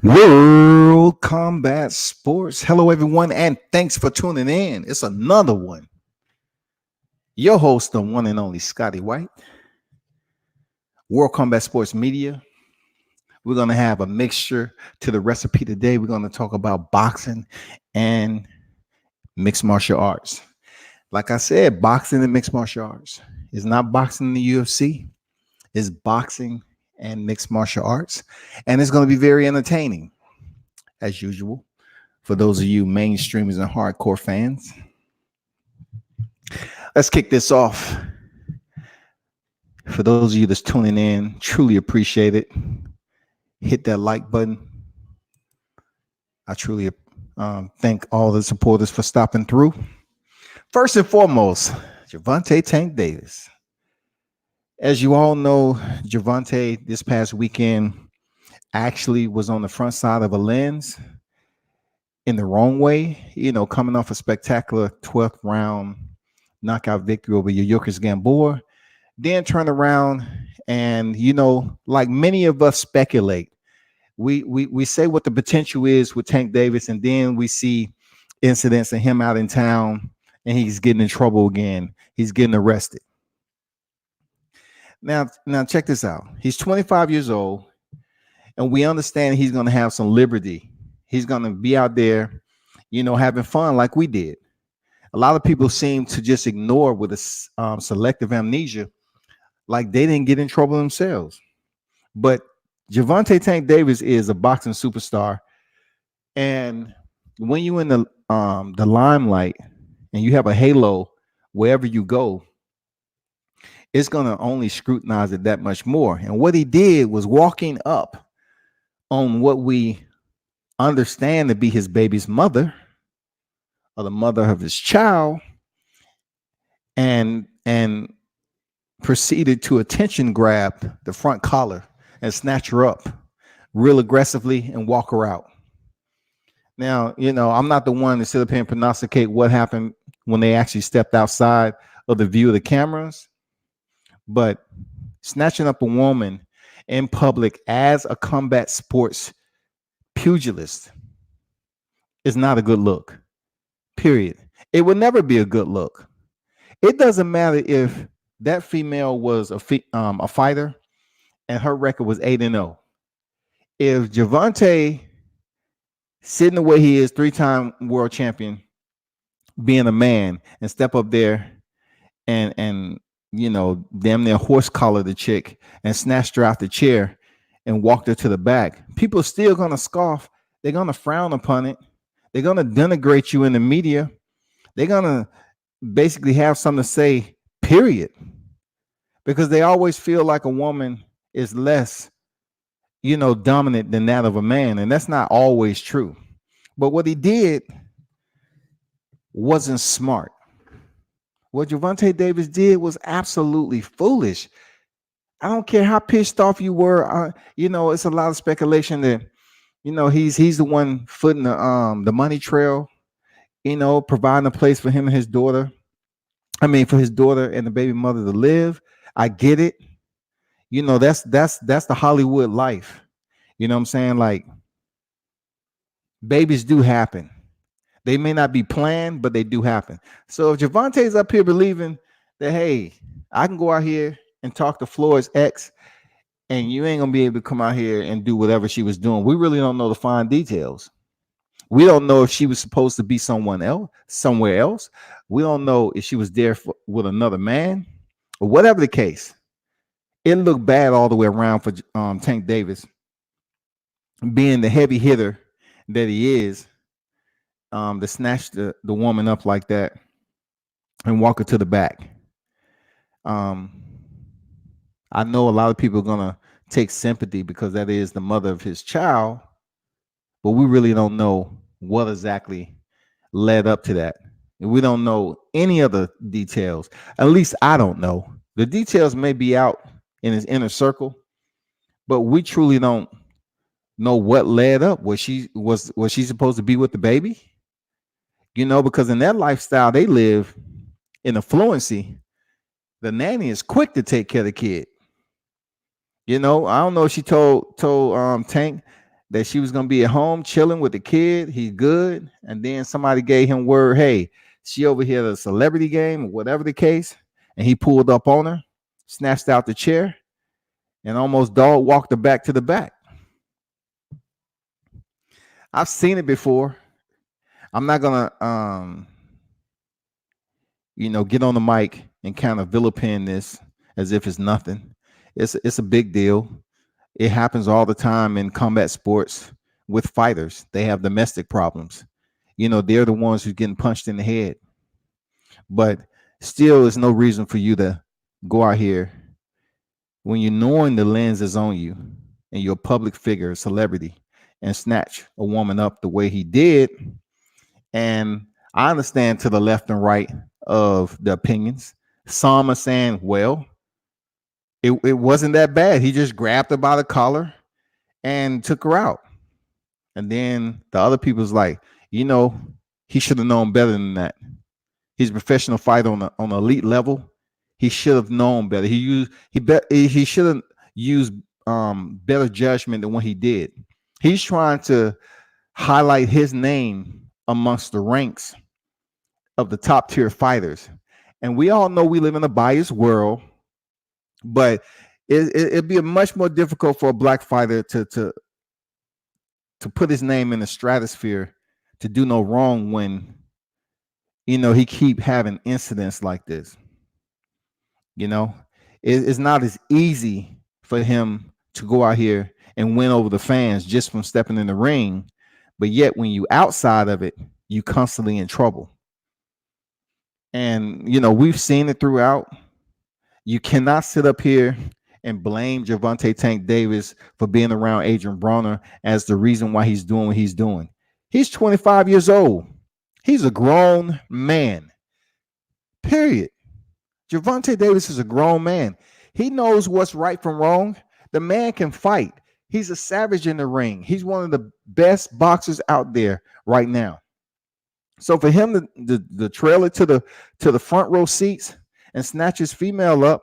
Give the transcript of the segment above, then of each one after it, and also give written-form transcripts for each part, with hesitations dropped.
World Combat Sports. Hello, everyone, and thanks for tuning in. It's another one. Your host, the one and only Scotty White, World Combat Sports Media. We're going to have a mixture to the recipe today. We're going to talk about boxing and mixed martial arts. Like I said, boxing and mixed martial arts. It's not boxing in the UFC, it's boxing and mixed martial arts. And it's going to be very entertaining, as usual, for those of you mainstreamers and hardcore fans. Let's kick this off. For those of you that's tuning in, truly appreciate it. Hit that like button. I truly thank all the supporters for stopping through. First and foremost, Gervonta Tank Davis. As you all know, Gervonta this past weekend actually was on the front side of a lens in the wrong way, coming off a spectacular 12th round knockout victory over Yuriorkis Gamboa, then turn around and, like many of us speculate, we say what the potential is with Tank Davis, and then we see incidents of him out in town and he's getting in trouble again. He's getting arrested. Now check this out. He's 25 years old, and we understand he's going to have some liberty. He's going to be out there, having fun like we did. A lot of people seem to just ignore with a selective amnesia, like they didn't get in trouble themselves. But Gervonta Tank Davis is a boxing superstar, and when you're in the limelight and you have a halo wherever you go, it's going to only scrutinize it that much more. And what he did was walking up on what we understand to be his baby's mother, or the mother of his child, and proceeded to attention grab the front collar and snatch her up real aggressively and walk her out. Now, I'm not the one to sit up here and prognosticate what happened when they actually stepped outside of the view of the cameras, but snatching up a woman in public as a combat sports pugilist is not a good look, period. It would never be a good look. It doesn't matter if that female was a fighter and her record was 8-0. If Gervonta, sitting the way he is, 3-time world champion, being a man, and step up there and damn near horse collar the chick and snatched her out the chair and walked her to the back, people are still going to scoff. They're going to frown upon it. They're going to denigrate you in the media. They're going to basically have something to say, period, because they always feel like a woman is less, dominant than that of a man. And that's not always true. But what he did wasn't smart. What Gervonta Davis did was absolutely foolish. I don't care how pissed off you were. It's a lot of speculation that, he's the one footing the money trail, providing a place for him and his daughter. For his daughter and the baby mother to live. I get it. That's the Hollywood life. You know what I'm saying? Like, babies do happen. They may not be planned, but they do happen. So if Gervonta's up here believing that, hey, I can go out here and talk to Floyd's ex, and you ain't gonna be able to come out here and do whatever she was doing, we really don't know the fine details. We don't know if she was supposed to be somewhere else. We don't know if she was there with another man, or whatever the case. It looked bad all the way around for Tank Davis, being the heavy hitter that he is, to snatch the woman up like that and walk her to the back. I know a lot of people are gonna take sympathy because that is the mother of his child, but we really don't know what exactly led up to that. And we don't know any other details. At least I don't know. The details may be out in his inner circle, but we truly don't know what led up. Was she supposed to be with the baby? Because in that lifestyle they live in affluency, the nanny is quick to take care of the kid. I don't know if she told Tank that she was gonna be at home chilling with the kid. He's good, and then somebody gave him word, hey, she over here at a celebrity game or whatever the case, and he pulled up on her, snatched out the chair, and almost dog walked her back to the back. I've seen it before. I'm not gonna get on the mic and kind of vilipend this as if it's nothing. It's a big deal. It happens all the time in combat sports with fighters. They have domestic problems. They're the ones who's getting punched in the head. But still, there's no reason for you to go out here when you're knowing the lens is on you and you're a public figure, a celebrity, and snatch a woman up the way he did. And I understand to the left and right of the opinions. Some are saying, well, it wasn't that bad. He just grabbed her by the collar and took her out. And then the other people's like, he should have known better than that. He's a professional fighter on an elite level. He should have known better. He should have used better judgment than what he did. He's trying to highlight his name amongst the ranks of the top tier fighters. And we all know we live in a biased world, but it'd be much more difficult for a black fighter to put his name in the stratosphere, to do no wrong when he keep having incidents like this. It's not as easy for him to go out here and win over the fans just from stepping in the ring, but yet when you outside of it, you constantly in trouble. And we've seen it throughout. You cannot sit up here and blame Gervonta Tank Davis for being around Adrian Broner as the reason why he's doing what he's doing. He's 25 years old. He's a grown man. Period. Gervonta Davis is a grown man. He knows what's right from wrong. The man can fight. He's a savage in the ring. He's one of the best boxers out there right now. So for him to trail it to the front row seats and snatch his female up,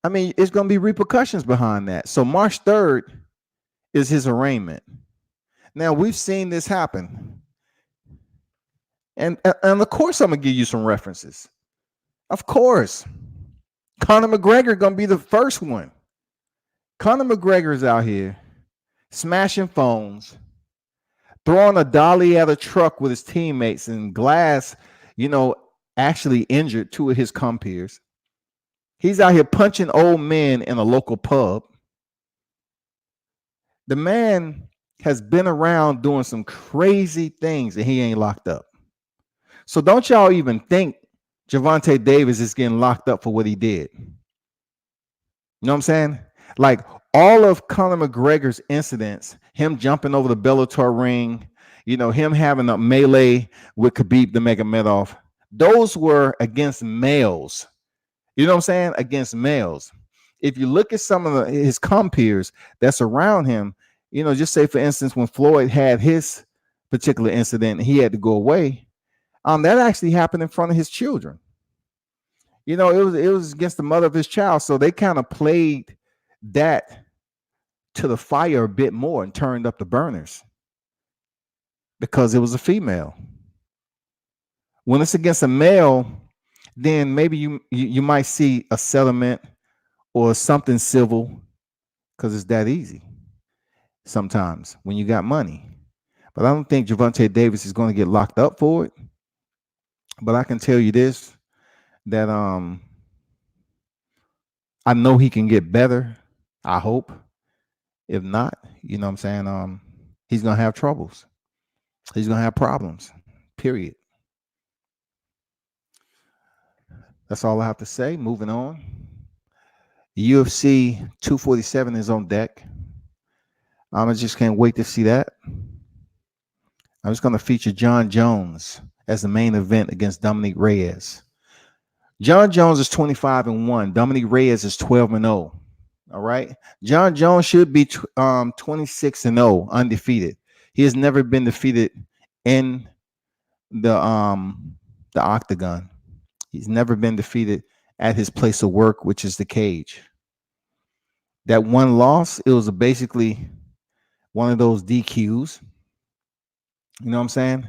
I mean, it's going to be repercussions behind that. So March 3rd is his arraignment. Now, we've seen this happen. And of course, I'm going to give you some references. Of course. Conor McGregor going to be the first one. Conor McGregor is out here smashing phones, throwing a dolly at a truck with his teammates, and Glass, actually injured two of his compeers. He's out here punching old men in a local pub. The man has been around doing some crazy things and he ain't locked up. So don't y'all even think Gervonta Davis is getting locked up for what he did. You know what I'm saying? Like all of Conor McGregor's incidents, him jumping over the Bellator ring, him having a melee with Khabib Nurmagomedov, those were against males. You know what I'm saying? Against males. If you look at some of his compeers that's around him, just say, for instance, when Floyd had his particular incident and he had to go away, that actually happened in front of his children. It was against the mother of his child. So they kind of played that to the fire a bit more and turned up the burners because it was a female. When it's against a male, then maybe you might see a settlement or something civil because it's that easy sometimes when you got money. But I don't think Gervonta Davis is going to get locked up for it. But I can tell you this, that I know he can get better. I hope. If not, you know what I'm saying? He's going to have troubles. He's going to have problems, period. That's all I have to say. Moving on. UFC 247 is on deck. I just can't wait to see that. I'm just going to feature John Jones as the main event against Dominick Reyes. John Jones is 25-1. Dominick Reyes is 12-0. All right. John Jones should be 26-0, undefeated. He has never been defeated in the octagon. He's never been defeated at his place of work, which is the cage. That one loss, it was basically one of those DQs. You know what I'm saying?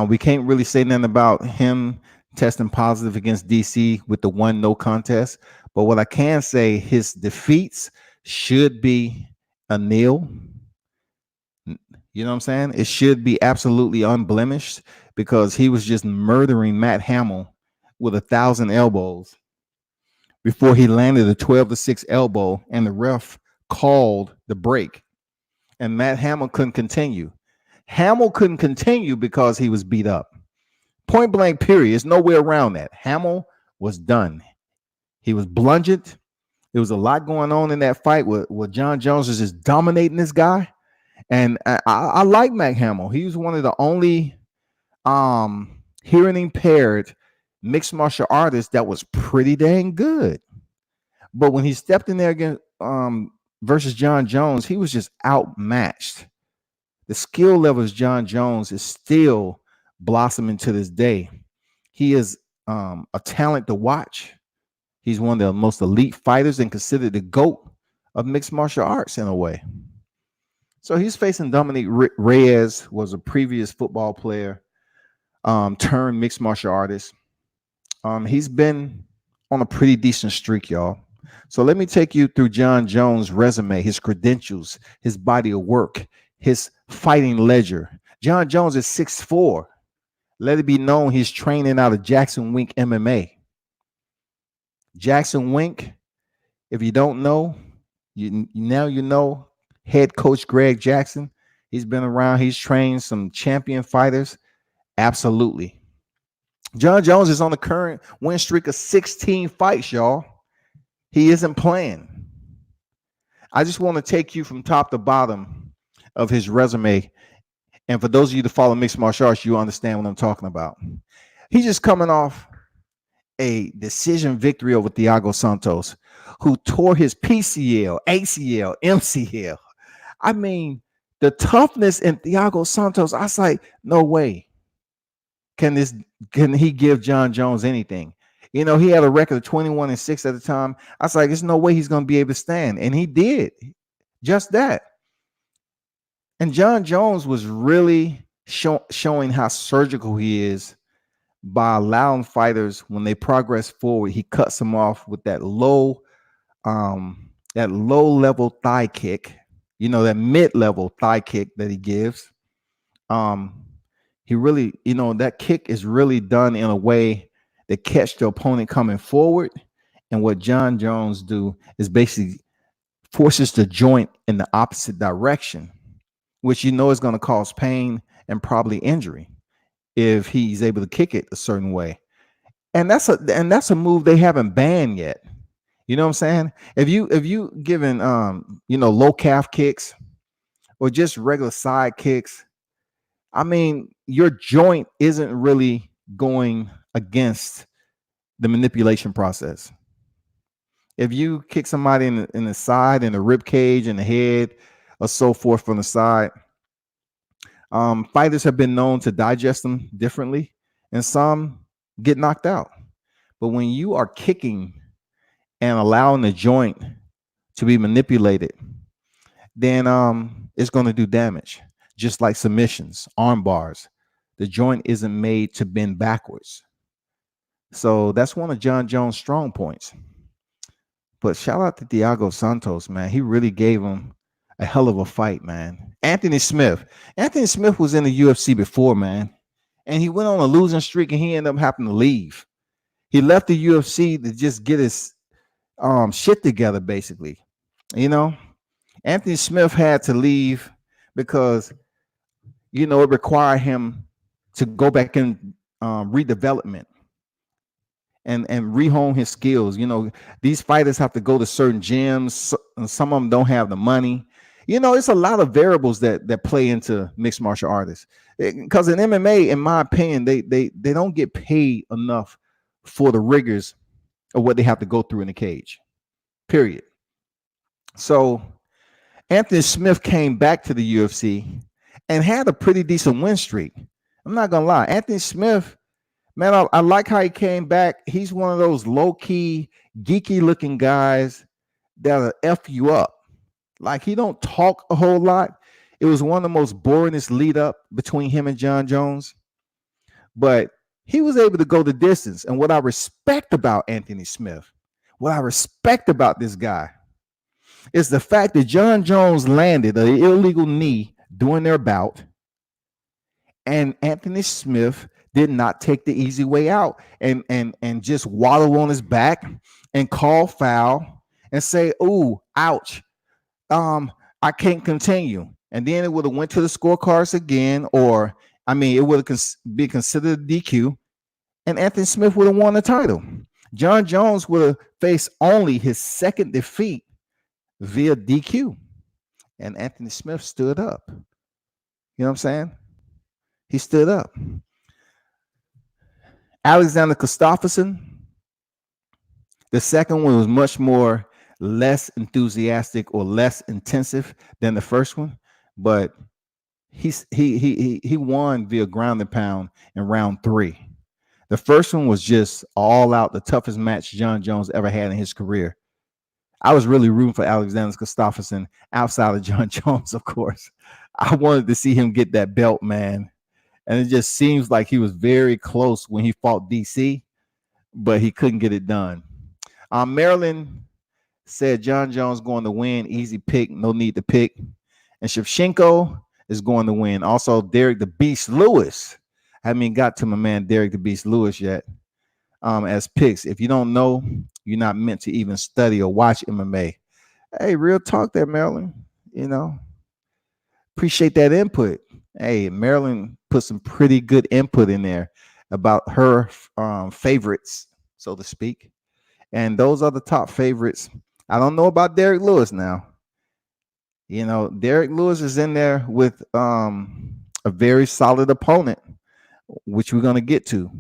We can't really say nothing about him testing positive against DC with the one no contest. But what I can say, his defeats should be a nil. You know what I'm saying? It should be absolutely unblemished because he was just murdering Matt Hamill with 1,000 elbows before he landed a 12-6 elbow, and the ref called the break. And Matt Hamill couldn't continue. Hamill couldn't continue because he was beat up. Point blank, period. There's no way around that. Hamill was done. He was bludgeoned. There was a lot going on in that fight where John Jones was just dominating this guy. And I like Matt Hamill. He was one of the only hearing impaired mixed martial artists that was pretty dang good. But when he stepped in there again versus John Jones, he was just outmatched. The skill levels John Jones is still blossoming to this day. He is a talent to watch. He's one of the most elite fighters and considered the GOAT of mixed martial arts in a way. So he's facing Dominick Reyes, was a previous football player, turned mixed martial artist. He's been on a pretty decent streak, y'all. So let me take you through John Jones' resume, his credentials, his body of work, his fighting ledger. John Jones is 6'4". Let it be known he's training out of Jackson Wink MMA. Jackson Wink, if you don't know, you know. Head coach Greg Jackson, he's been around. He's trained some champion fighters. Absolutely. John Jones is on the current win streak of 16 fights, y'all. He isn't playing. I just want to take you from top to bottom of his resume. And for those of you that follow mixed martial arts, you understand what I'm talking about. He's just coming off a decision victory over Thiago Santos, who tore his PCL, ACL, MCL. I mean, the toughness in Thiago Santos, I was like, no way. Can he give John Jones anything? You know, he had a record of 21-6 at the time. I was like, there's no way he's going to be able to stand. And he did just that. And John Jones was really showing how surgical he is by allowing fighters, when they progress forward, he cuts them off with that low level thigh kick, you know, that mid-level thigh kick that he gives. He really, you know, that kick is really done in a way that catch the opponent coming forward. And what John Jones do is basically forces the joint in the opposite direction, which you know is going to cause pain and probably injury if he's able to kick it a certain way. And that's a move they haven't banned yet. You know what I'm saying? If you given you know, low calf kicks or just regular side kicks, I mean, your joint isn't really going against the manipulation process. If you kick somebody in the side, in the rib cage, in the head, or so forth from the side, fighters have been known to digest them differently, and some get knocked out. But when you are kicking and allowing the joint to be manipulated, then it's going to do damage. Just like submissions, arm bars, the joint isn't made to bend backwards. So that's one of John Jones' strong points. But shout out to Thiago Santos, man. He really gave him a hell of a fight, man. Anthony Smith was in the UFC before, man. And he went on a losing streak and he ended up having to leave. He left the UFC to just get his shit together, basically. You know, Anthony Smith had to leave because, you know, it required him to go back in redevelopment and rehome his skills. You know, these fighters have to go to certain gyms. Some of them don't have the money. You know, it's a lot of variables that play into mixed martial artists. Because in MMA, in my opinion, they don't get paid enough for the rigors of what they have to go through in the cage. Period. So Anthony Smith came back to the UFC and had a pretty decent win streak. I'm not gonna lie. Anthony Smith, man, I like how he came back. He's one of those low-key, geeky-looking guys that'll F you up. Like, he don't talk a whole lot. It was one of the most boringest lead up between him and John Jones, but he was able to go the distance. And what I respect about Anthony Smith, what I respect about this guy, is the fact that John Jones landed an illegal knee during their bout, and Anthony Smith did not take the easy way out and just waddle on his back and call foul and say, "Ooh, ouch, I can't continue." And then it would have went to the scorecards again, or I mean, it would have be considered a DQ, and Anthony Smith would have won the title. John Jones would have faced only his second defeat via DQ, and Anthony Smith stood up. You know what I'm saying? He stood up. Alexander Gustafsson, the second one was much more less enthusiastic or less intensive than the first one, but he won via ground and pound in round 3. The first one was just all out, the toughest match John Jones ever had in his career. I was really rooting for Alexander Gustafsson outside of John Jones, of course. I wanted to see him get that belt, man. And it just seems like he was very close when he fought DC, but he couldn't get it done. Maryland said John Jones going to win. Easy pick, no need to pick. And Shevchenko is going to win. Also, Derek the Beast Lewis. I haven't even got to my man Derek the Beast Lewis yet. As picks. If you don't know, you're not meant to even study or watch MMA. Hey, real talk there, Maryland. You know, appreciate that input. Hey, Maryland put some pretty good input in there about her favorites, so to speak. And those are the top favorites. I don't know about Derek Lewis now. You know, Derek Lewis is in there with a very solid opponent, which we're going to get to.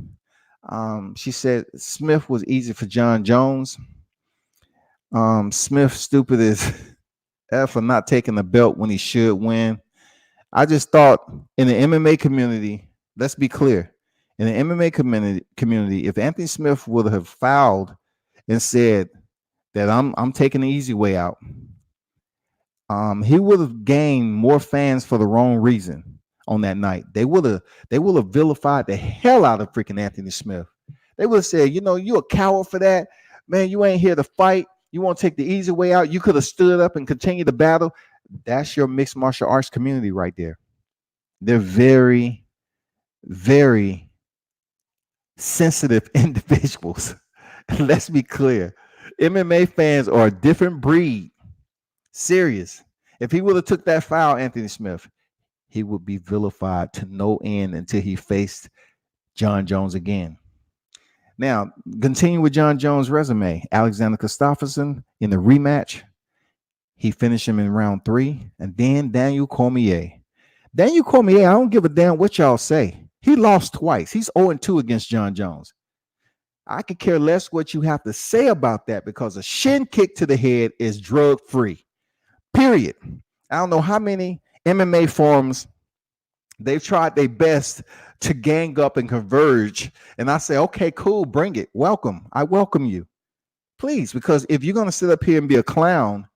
She said Smith was easy for John Jones. Smith stupid as F for not taking the belt when he should win. I just thought in the MMA community, let's be clear, in the MMA community, if Anthony Smith would have fouled and said that I'm taking the easy way out, he would have gained more fans for the wrong reason on that night. They would have vilified the hell out of freaking Anthony Smith. They would have said, you know, you a coward for that, man. You ain't here to fight. You want to take the easy way out. You could have stood up and continued the battle. That's your mixed martial arts community right there. They're very, very sensitive individuals. Let's be clear. MMA fans are a different breed. Serious. If he would have took that foul, Anthony Smith, he would be vilified to no end until he faced John Jones again. Now, continue with John Jones' resume. Alexander Gustafsson in the rematch, he finished him in round 3. And then Daniel Cormier. Daniel Cormier, I don't give a damn what y'all say. He lost twice. He's 0-2 against John Jones. I could care less what you have to say about that because a shin kick to the head is drug-free. Period. I don't know how many MMA forums they've tried their best to gang up and converge. And I say, okay, cool, bring it. Welcome. I welcome you. Please, because if you're going to sit up here and be a clown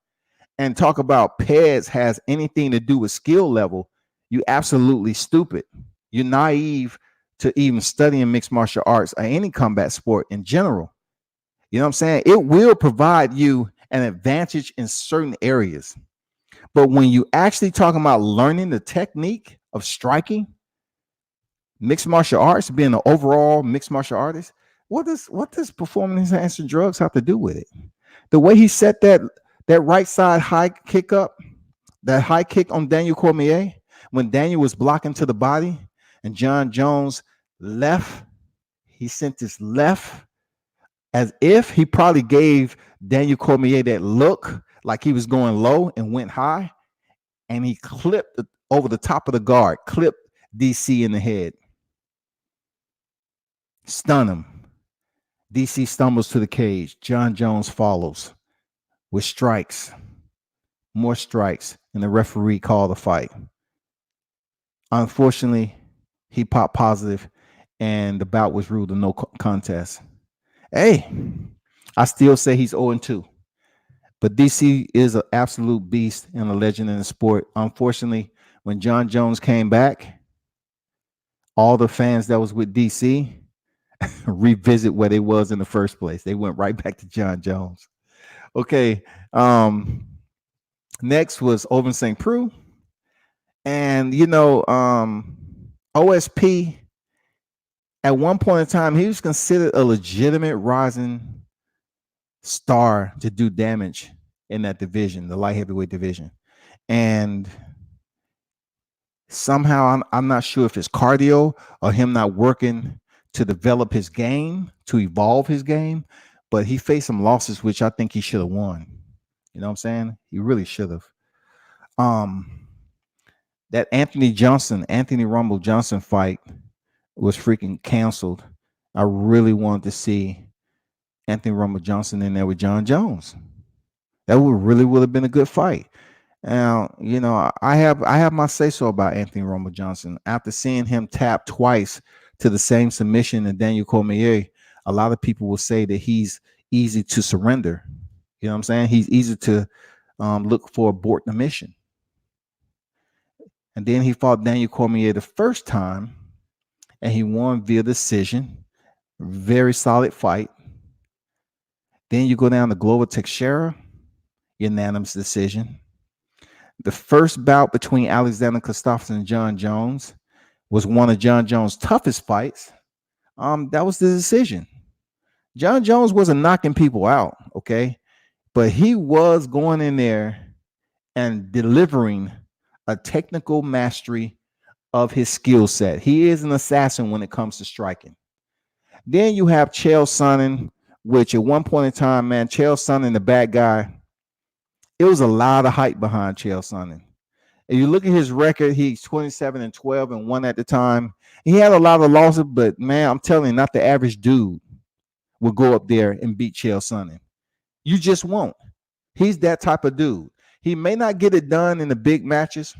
and talk about PEDS has anything to do with skill level, you absolutely stupid. You're naive to even studying mixed martial arts or any combat sport in general. You know what I'm saying? It will provide you an advantage in certain areas. But when you actually talking about learning the technique of striking, mixed martial arts, being an overall mixed martial artist, what does performance-enhancing drugs have to do with it? The way he set that right side high kick up, that high kick on Daniel Cormier, when Daniel was blocking to the body and John Jones left, he sent his left as if he probably gave Daniel Cormier that look like he was going low and went high, and he clipped over the top of the guard, clipped DC in the head, stun him. DC stumbles to the cage. John Jones follows with strikes, more strikes, and the referee called the fight. Unfortunately, he popped positive, and the bout was ruled a no contest. Hey, I still say he's 0-2. But DC is an absolute beast and a legend in the sport. Unfortunately, When John Jones came back, all the fans that was with DC revisit where they was in the first place. They went right back to John Jones. Okay. Next was Ovin St. Preux. And OSP at one point in time, he was considered a legitimate rising star to do damage in that division, the light heavyweight division. And somehow I'm not sure if it's cardio or him not working to develop his game, to evolve his game, but he faced some losses which I think he should have won. You know what I'm saying? He really should have. That Anthony Rumble Johnson fight was freaking canceled. I really wanted to see Anthony Rumble Johnson in there with John Jones. That would have been a good fight. Now, I have my say so about Anthony Rumble Johnson. After seeing him tap twice to the same submission in Daniel Cormier, a lot of people will say that he's easy to surrender. You know what I'm saying? He's easy to look for abort the mission. And then he fought Daniel Cormier the first time, and he won via decision. Very solid fight. Then you go down to Glover Teixeira, unanimous decision. The first bout between Alexander Gustafsson and John Jones was one of John Jones' toughest fights. That was the decision. John Jones wasn't knocking people out, okay? But he was going in there and delivering a technical mastery of his skill set. He is an assassin when it comes to striking. Then you have Chael Sonnen, which at one point in time, man, Chael Sonnen, the bad guy, it was a lot of hype behind Chael Sonnen. If you look at his record, he's 27-12 and 1 at the time. He had a lot of losses, but man, I'm telling you, not the average dude will go up there and beat Chael Sonnen. You just won't. He's that type of dude. He may not get it done in the big matches,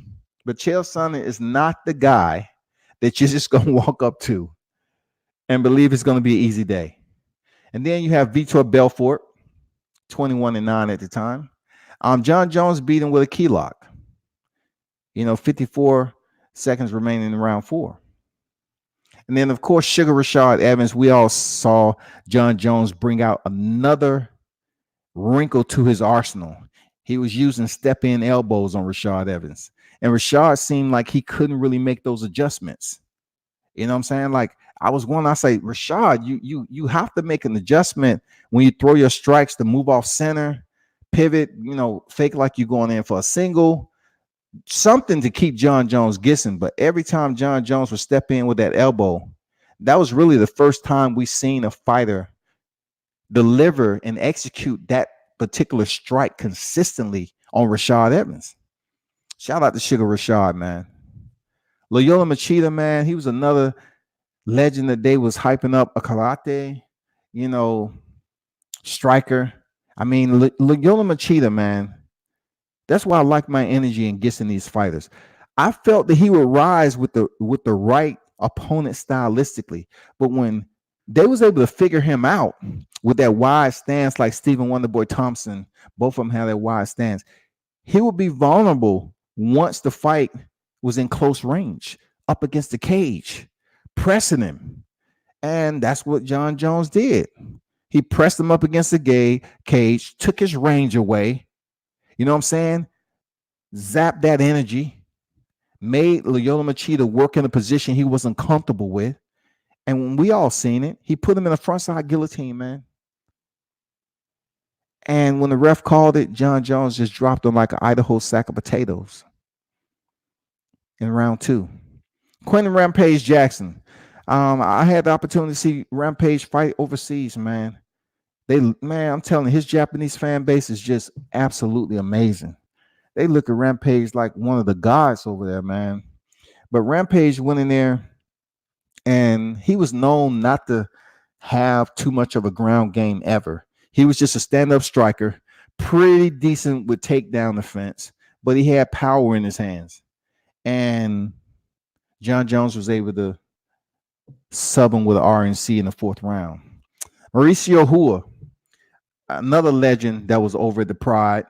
but Chael Sonnen is not the guy that you're just going to walk up to and believe it's going to be an easy day. And then you have Vitor Belfort, 21-9 at the time. John Jones beat him with a key lock. 54 seconds remaining in round 4. And then, of course, Sugar Rashad Evans, we all saw John Jones bring out another wrinkle to his arsenal. He was using step-in elbows on Rashad Evans. And Rashad seemed like he couldn't really make those adjustments. You know what I'm saying? Like, I say, Rashad, you have to make an adjustment when you throw your strikes to move off center, pivot, fake like you're going in for a single, something to keep John Jones guessing. But every time John Jones would step in with that elbow, that was really the first time we seen a fighter deliver and execute that particular strike consistently on Rashad Evans. Shout out to Sugar Rashad, man. Loyola Machida, man, he was another legend that they was hyping up, a karate, striker. I mean, Loyola Machida, man, that's why I like my energy in guessing these fighters. I felt that he would rise with the right opponent stylistically, but when they was able to figure him out with that wide stance, like Stephen Wonderboy Thompson, both of them had that wide stance, he would be vulnerable once the fight was in close range, up against the cage, pressing him. And that's what John Jones did. He pressed him up against the cage, took his range away. You know what I'm saying? Zapped that energy, made Loyola Machida work in a position he wasn't comfortable with. And when we all seen it, he put him in a frontside guillotine, man. And when the ref called it, John Jones just dropped him like an Idaho sack of potatoes in round 2. Quentin Rampage Jackson. I had the opportunity to see Rampage fight overseas, man. I'm telling you, his Japanese fan base is just absolutely amazing. They look at Rampage like one of the gods over there, man. But Rampage went in there, and he was known not to have too much of a ground game ever. He was just a stand-up striker, pretty decent with takedown defense, but he had power in his hands. And John Jones was able to sub him with an RNC in the 4th round. Mauricio Hua, another legend that was over at the Pride.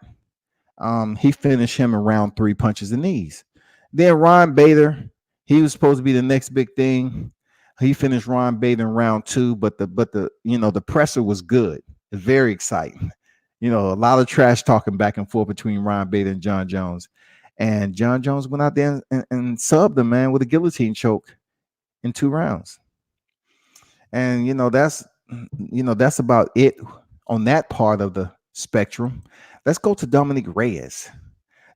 He finished him in round 3, punches and knees. Then Ryan Bader, he was supposed to be the next big thing. He finished Ryan Bader in round 2, but the the presser was good, very exciting. A lot of trash talking back and forth between Ryan Bader and John Jones. And John Jones went out there and subbed him, man, with a guillotine choke in 2 rounds. And that's about it on that part of the spectrum. Let's go to Dominick Reyes.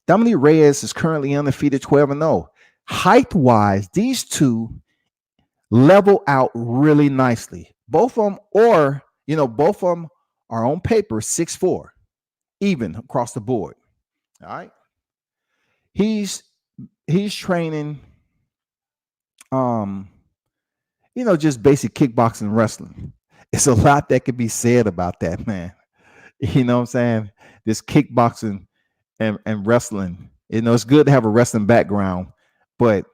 Dominick Reyes is currently undefeated 12-0. Height-wise, these two level out really nicely. Both of them are on paper 6'4", even across the board. All right. He's training just basic kickboxing and wrestling. It's a lot that could be said about that, man. You know what I'm saying? This kickboxing and wrestling. It's good to have a wrestling background, but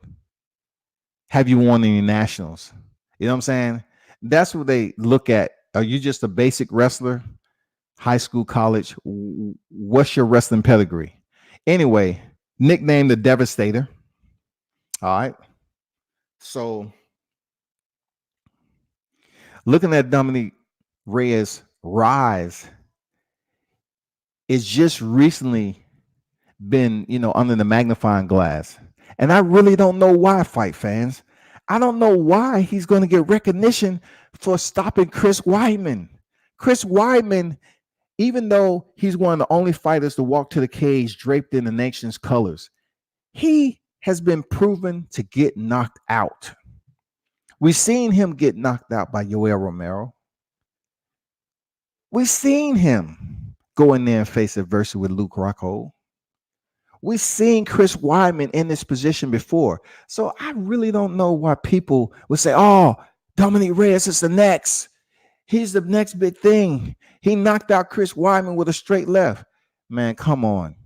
have you won any nationals? You know what I'm saying? That's what they look at. Are you just a basic wrestler? High school, college? What's your wrestling pedigree? Anyway, nicknamed the Devastator. All right. So looking at Dominick Reyes' rise, it's just recently been, under the magnifying glass. And I really don't know why, fight fans. I don't know why he's going to get recognition for stopping Chris Weidman. Chris Weidman, even though he's one of the only fighters to walk to the cage draped in the nation's colors, he has been proven to get knocked out. We've seen him get knocked out by Yoel Romero. We've seen him go in there and face adversity with Luke Rockhold. We've seen Chris Weidman in this position before. So I really don't know why people would say, oh, Dominick Reyes is the next. He's the next big thing. He knocked out Chris Weidman with a straight left. Man, come on.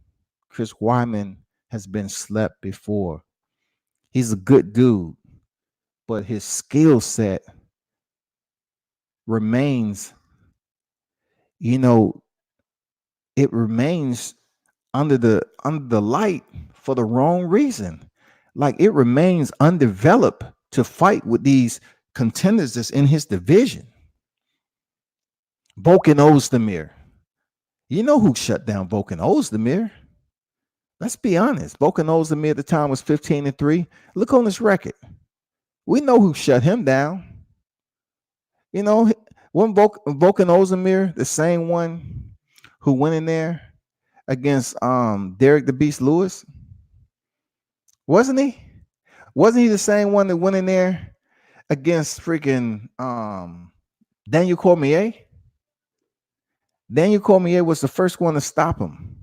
Chris Weidman has been slept before. He's a good dude, but his skill set remains, it remains under the light for the wrong reason. Like, it remains undeveloped to fight with these contenders that's in his division. Volkan Ozdemir. You know who shut down Volkan Ozdemir? Let's be honest. Volkan Ozdemir at the time was 15-3. Look on his record. We know who shut him down. Wasn't Volkan Ozdemir the same one who went in there against Derek the Beast Lewis? Wasn't he? Wasn't he the same one that went in there against freaking Daniel Cormier? Daniel Cormier was the first one to stop him.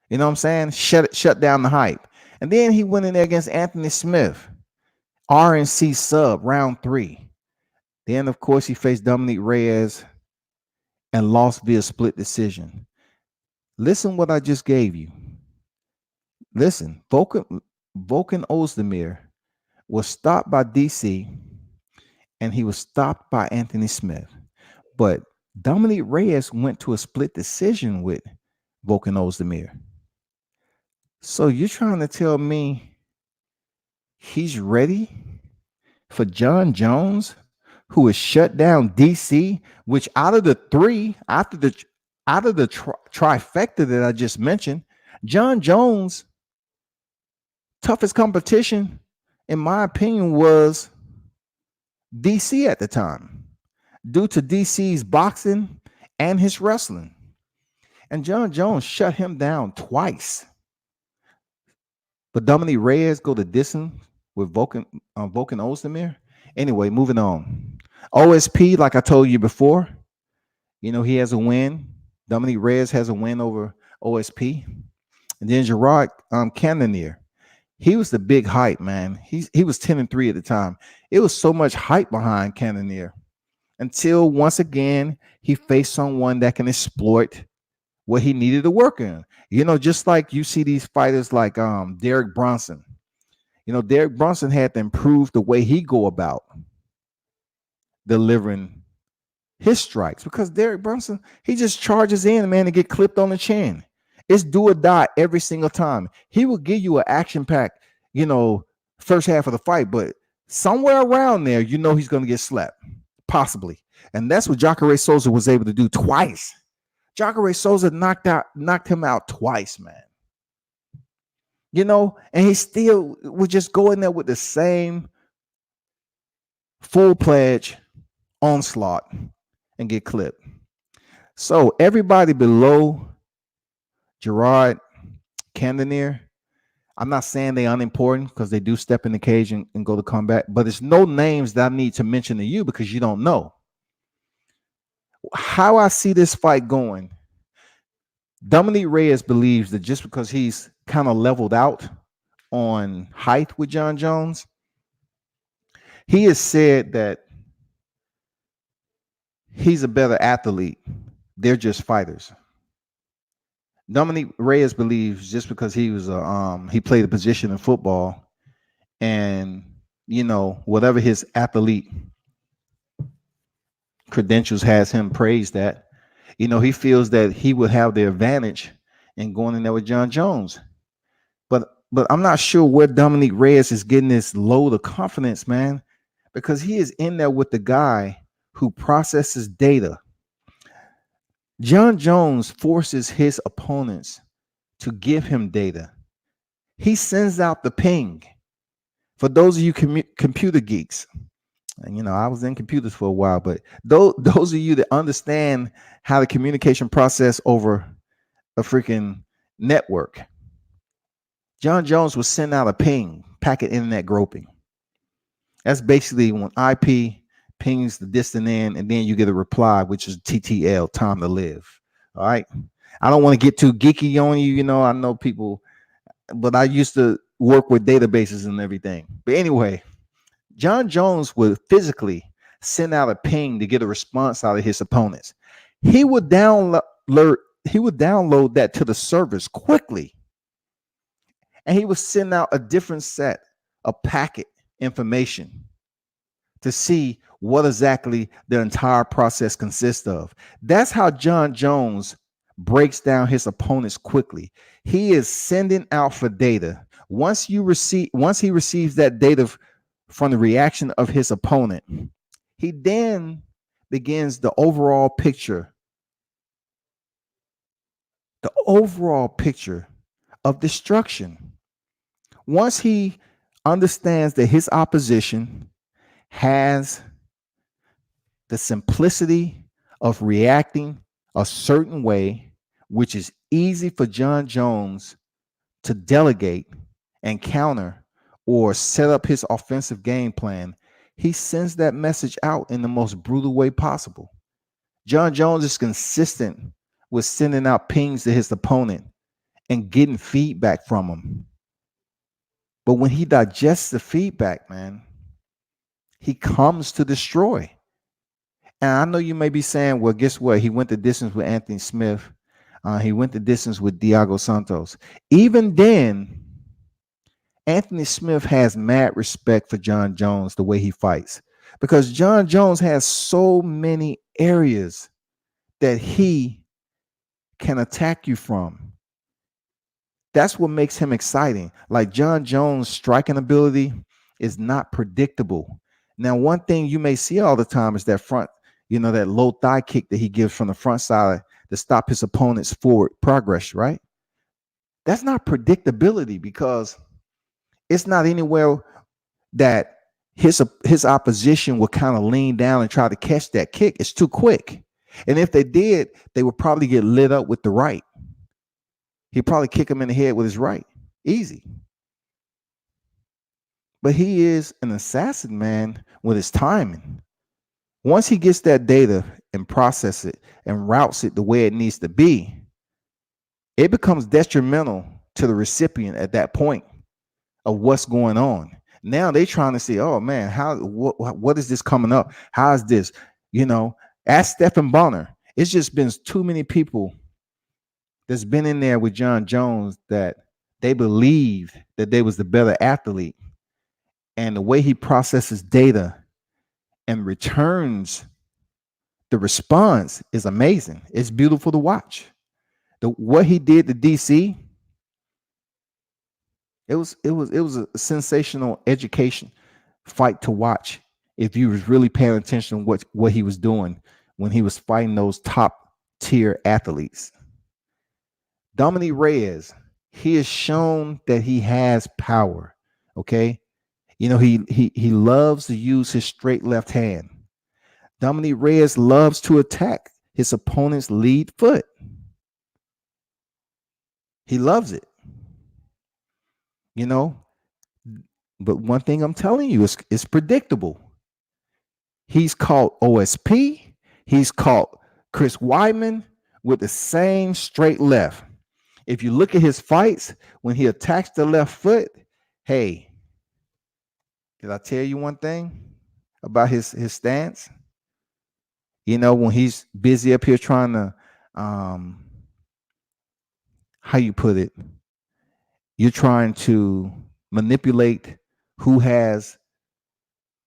You know what I'm saying? Shut down the hype. And then he went in there against Anthony Smith, RNC sub, round 3. Then, of course, he faced Dominick Reyes and lost via split decision. Listen what I just gave you. Listen, Volkan Ozdemir was stopped by DC, and he was stopped by Anthony Smith. But Dominick Reyes went to a split decision with Volkan Ozdemir. So you're trying to tell me he's ready for John Jones, who has shut down DC, which out of the 3, out of the trifecta that I just mentioned, John Jones' toughest competition, in my opinion, was DC at the time, due to DC's boxing and his wrestling. And John Jones shut him down twice. But Dominick Reyes go to distance with Volkan Ozdemir. Anyway, moving on. OSP, like I told you before, he has a win. Dominick Reyes has a win over OSP. And then Gerard Cannonier. He was the big hype, man. He was 10-3 at the time. It was so much hype behind Cannonier until once again he faced someone that can exploit what he needed to work in. Just like you see these fighters like Derek Brunson. Derek Brunson had to improve the way he go about delivering his strikes, because Derek Brunson, he just charges in, man, and get clipped on the chin. It's do or die every single time. He will give you an action-packed, you know, first half of the fight, but somewhere around there, he's going to get slapped, possibly. And that's what Jacare Souza was able to do twice. Jacare Souza knocked him out twice, man. And he still would just go in there with the same full pledge onslaught and get clipped. So everybody below Gerard Cannonier, I'm not saying they're unimportant because they do step in the cage and go to combat, but it's no names that I need to mention to you because you don't know. How I see this fight going, Dominick Reyes believes that just because he's kind of leveled out on height with John Jones, he has said that he's a better athlete. They're just fighters. Dominick Reyes believes just because he was he played a position in football, and whatever his athlete credentials has him praised that, he feels that he would have the advantage in going in there with John Jones. But I'm not sure where Dominick Reyes is getting this load of confidence, man, because he is in there with the guy who processes data. John Jones forces his opponents to give him data. He sends out the ping. For those of you computer geeks, and I was in computers for a while, but those of you that understand how the communication process over a freaking network, John Jones will send out a ping, packet internet groping. That's basically when IP pings the distant end, and then you get a reply, which is TTL, time to live. All right. I don't want to get too geeky on you. I know people, but I used to work with databases and everything. But anyway, John Jones would physically send out a ping to get a response out of his opponents. He would download that to the servers quickly, and he would send out a different set of packet information to see what exactly the entire process consists of. That's how John Jones breaks down his opponents quickly. He is sending out for data. Once he receives that data from the reaction of his opponent, he then begins the overall picture of destruction. Once he understands that his opposition has the simplicity of reacting a certain way, which is easy for John Jones to delegate and counter or set up his offensive game plan, he sends that message out in the most brutal way possible. John Jones is consistent with sending out pings to his opponent and getting feedback from him. But when he digests the feedback, man, he comes to destroy. And I know you may be saying, well, guess what? He went the distance with Anthony Smith. He went the distance with Diego Santos. Even then, Anthony Smith has mad respect for John Jones, the way he fights, because John Jones has so many areas that he can attack you from. That's what makes him exciting. Like John Jones' striking ability is not predictable. Now, one thing you may see all the time is that front, that low thigh kick that he gives from the front side to stop his opponent's forward progress, right? That's not predictability because it's not anywhere that his opposition will kind of lean down and try to catch that kick. It's too quick. And if they did, they would probably get lit up with the right. He'd probably kick him in the head with his right. Easy. But he is an assassin, man, with his timing. Once he gets that data and processes it and routes it the way it needs to be, it becomes detrimental to the recipient at that point of what's going on. Now they're trying to see, oh man, what is this coming up? How is this? Ask Stephen Bonner. It's just been too many people that's been in there with John Jones that they believe that they was the better athlete. And the way he processes data and returns the response is amazing. It's beautiful to watch. What he did to DC It was a sensational education fight to watch if you was really paying attention to what he was doing when he was fighting those top tier athletes. Dominick Reyes, he has shown that he has power. Okay. He loves to use his straight left hand. Dominick Reyes loves to attack his opponent's lead foot. He loves it. You know, but one thing I'm telling you is it's predictable. He's caught OSP. He's caught Chris Weidman with the same straight left. If you look at his fights, when he attacks the left foot, hey, did I tell you one thing about his stance? When he's busy up here trying to, how you put it, you're trying to manipulate who has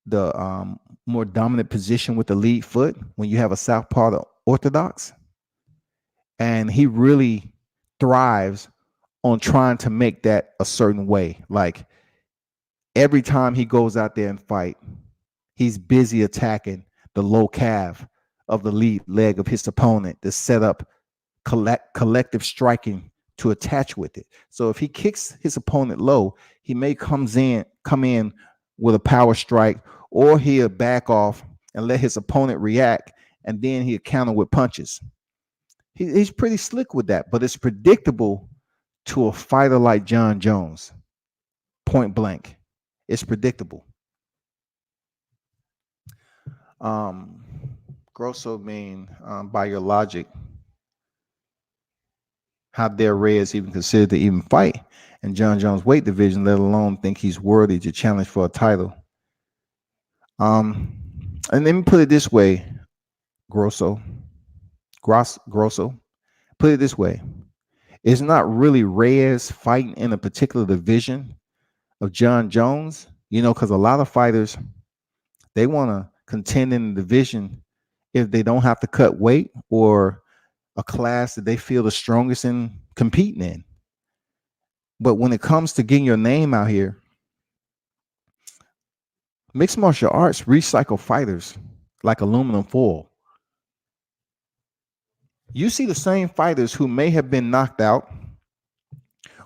the more dominant position with the lead foot when you have a southpaw orthodox. And he really thrives on trying to make that a certain way. Like every time he goes out there and fight, he's busy attacking the low calf of the lead leg of his opponent to set up collective striking to attach with it. So if he kicks his opponent low, he may come in with a power strike, or he'll back off and let his opponent react, and then he'll counter with punches. He's pretty slick with that, but it's predictable to a fighter like Jon Jones. Point blank, it's predictable. Grosso mean, by your logic, how dare Reyes even consider to even fight in Jon Jones' weight division, let alone think he's worthy to challenge for a title? And let me put it this way, Grosso. Put it this way. It's not really Reyes fighting in a particular division of Jon Jones, because a lot of fighters, they want to contend in the division if they don't have to cut weight or a class that they feel the strongest in competing in. But when it comes to getting your name out here, mixed martial arts recycle fighters like aluminum foil. You see the same fighters who may have been knocked out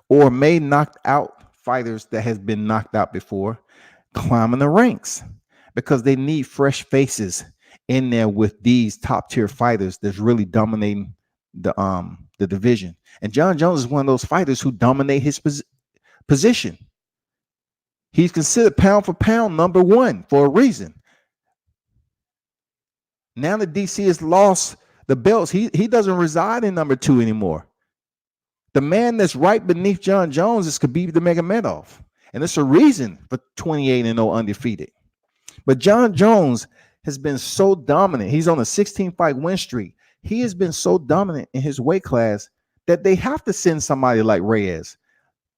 or may knock out fighters that has been knocked out before climbing the ranks because they need fresh faces in there with these top tier fighters that's really dominating the division. And Jon Jones is one of those fighters who dominate his position. He's considered pound for pound number one for a reason. Now that DC has lost the belts, he doesn't reside in number two anymore. The man that's right beneath Jon Jones is Khabib Nurmagomedov, and it's a reason for 28-0 undefeated. But Jon Jones has been so dominant. He's on a 16-fight win streak. He has been so dominant in his weight class that they have to send somebody like Reyes.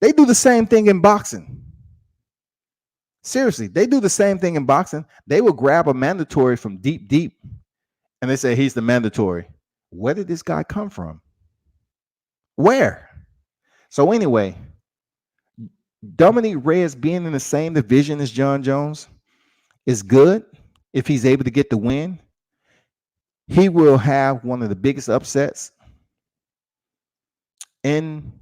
They do the same thing in boxing. Seriously, they do the same thing in boxing. They will grab a mandatory from deep, and they say he's the mandatory. Where did this guy come from? Where? So anyway, Dominick Reyes being in the same division as Jon Jones is good if he's able to get the win. He will have one of the biggest upsets in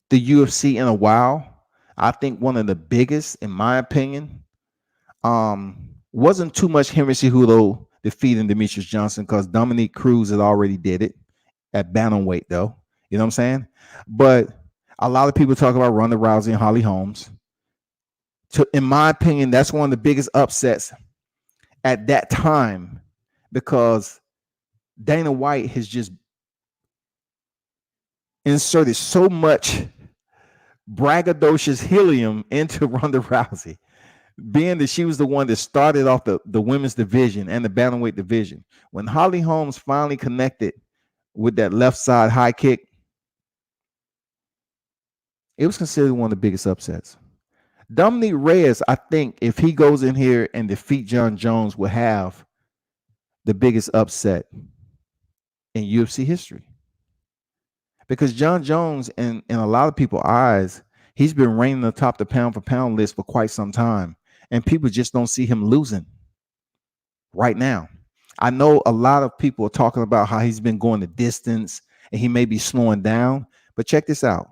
the UFC in a while. I think one of the biggest, in my opinion. Wasn't too much Henry Cejudo defeating Demetrius Johnson because Dominick Cruz had already did it at bantamweight, though. You know what I'm saying? But a lot of people talk about Ronda Rousey and Holly Holmes. In my opinion, that's one of the biggest upsets at that time because Dana White has just inserted so much braggadocious helium into Ronda Rousey, being that she was the one that started off the women's division and the bantamweight division. When Holly Holmes finally connected with that left side high kick, it was considered one of the biggest upsets. Dominick Reyes, I think, if he goes in here and defeat Jon Jones, will have the biggest upset in UFC history. Because Jon Jones, in a lot of people's eyes, He's been reigning atop the pound for pound list for quite some time, and people just don't see him losing right now. I know a lot of people are talking about how he's been going the distance and he may be slowing down, but check this out.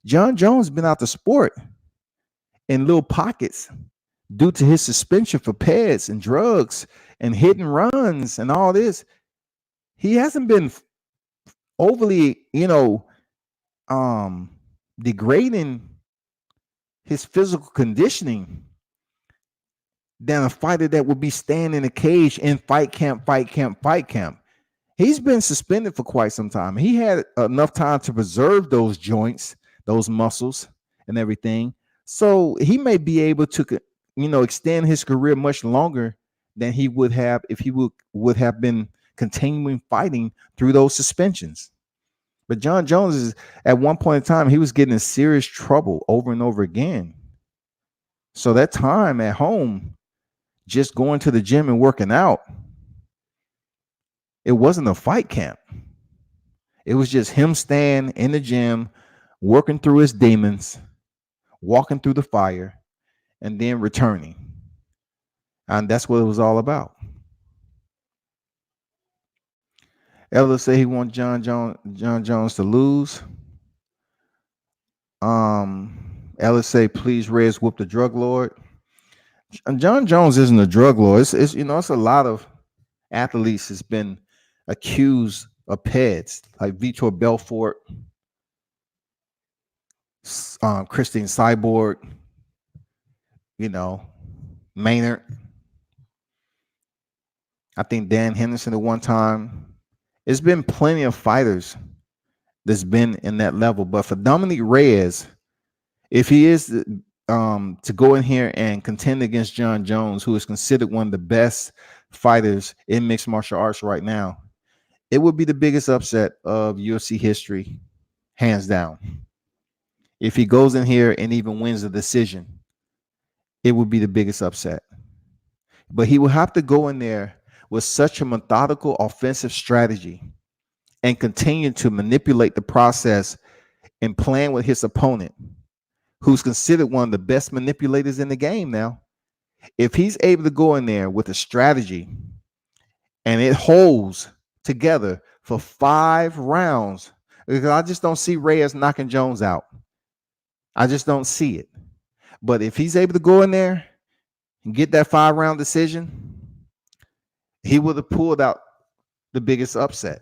John Jones has been out the sport in little pockets due to his suspension for pets and drugs and hit and runs and all this. He hasn't been overly, degrading his physical conditioning than a fighter that would be staying in a cage in fight camp. He's been suspended for quite some time. He had enough time to preserve those joints, those muscles, and everything. So he may be able to, extend his career much longer than he would have if he would have been continuing fighting through those suspensions. But John Jones is, at one point in time, he was getting in serious trouble over and over again. So that time at home, just going to the gym and working out, it wasn't a fight camp. It was just him staying in the gym, working through his demons, walking through the fire, and then returning. And that's what it was all about. Ellis said he wants John Jones to lose. Ellis say, please, Reyes, whoop the drug lord. And John Jones isn't a drug lord. It's a lot of athletes has been accused of PEDs, like Vitor Belfort, Christine Cyborg, Maynard. I think Dan Henderson at one time. It's been plenty of fighters that's been in that level. But for Dominick Reyes, if he is to go in here and contend against John Jones, who is considered one of the best fighters in mixed martial arts right now, it would be the biggest upset of UFC history, hands down. If he goes in here and even wins the decision, it would be the biggest upset. But he will have to go in there with such a methodical offensive strategy and continue to manipulate the process and plan with his opponent, who's considered one of the best manipulators in the game now. If he's able to go in there with a strategy and it holds together for 5 rounds, because I just don't see Reyes knocking Jones out. I just don't see it. But if he's able to go in there and get that 5-round decision, he would have pulled out the biggest upset.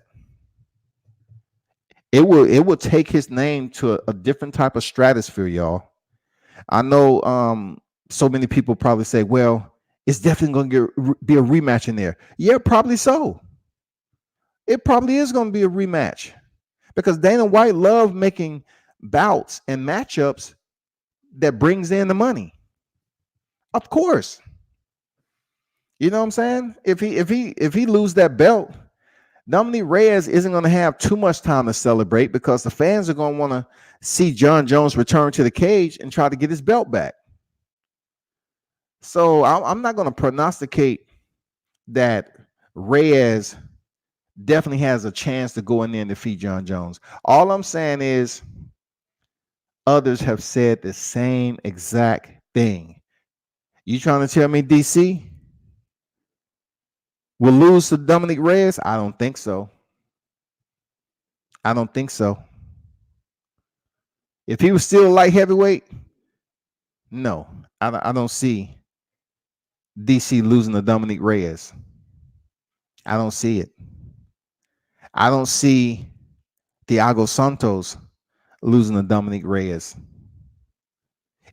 It will take his name to a different type of stratosphere, y'all. I know so many people probably say, well, it's definitely going to be a rematch in there. Yeah, probably so. It probably is going to be a rematch because Dana White loved making bouts and matchups that brings in the money. Of course. You know what I'm saying? If he lose that belt, Dominick Reyes isn't going to have too much time to celebrate because the fans are going to want to see John Jones return to the cage and try to get his belt back. So I'm not going to prognosticate that Reyes definitely has a chance to go in there and defeat John Jones. All I'm saying is others have said the same exact thing. You trying to tell me DC will lose to Dominick Reyes? I don't think so. If he was still light heavyweight, no, I don't see DC losing to Dominick Reyes. I don't see it. I don't see Thiago Santos losing to Dominick Reyes.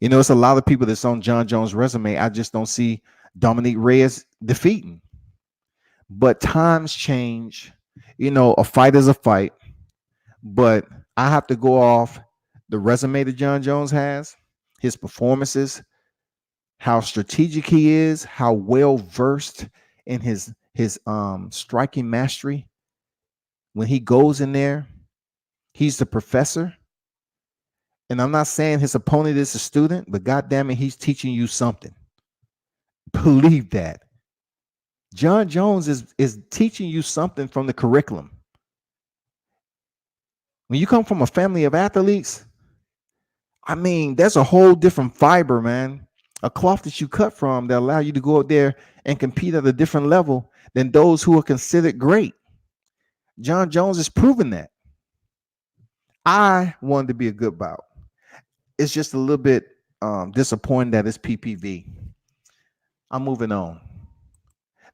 It's a lot of people that's on John Jones' resume. I just don't see Dominick Reyes defeating. But times change. A fight is a fight. But I have to go off the resume that John Jones has, his performances, how strategic he is, how well versed in his striking mastery. When he goes in there, he's the professor. And I'm not saying his opponent is a student, but goddamn it, he's teaching you something. Believe that. John Jones is teaching you something from the curriculum. When you come from a family of athletes, I mean, there's a whole different fiber, man. A cloth that you cut from that allow you to go out there and compete at a different level than those who are considered great. John Jones is proving that. I wanted to be a good bout. It's just a little bit disappointing that it's PPV. I'm moving on.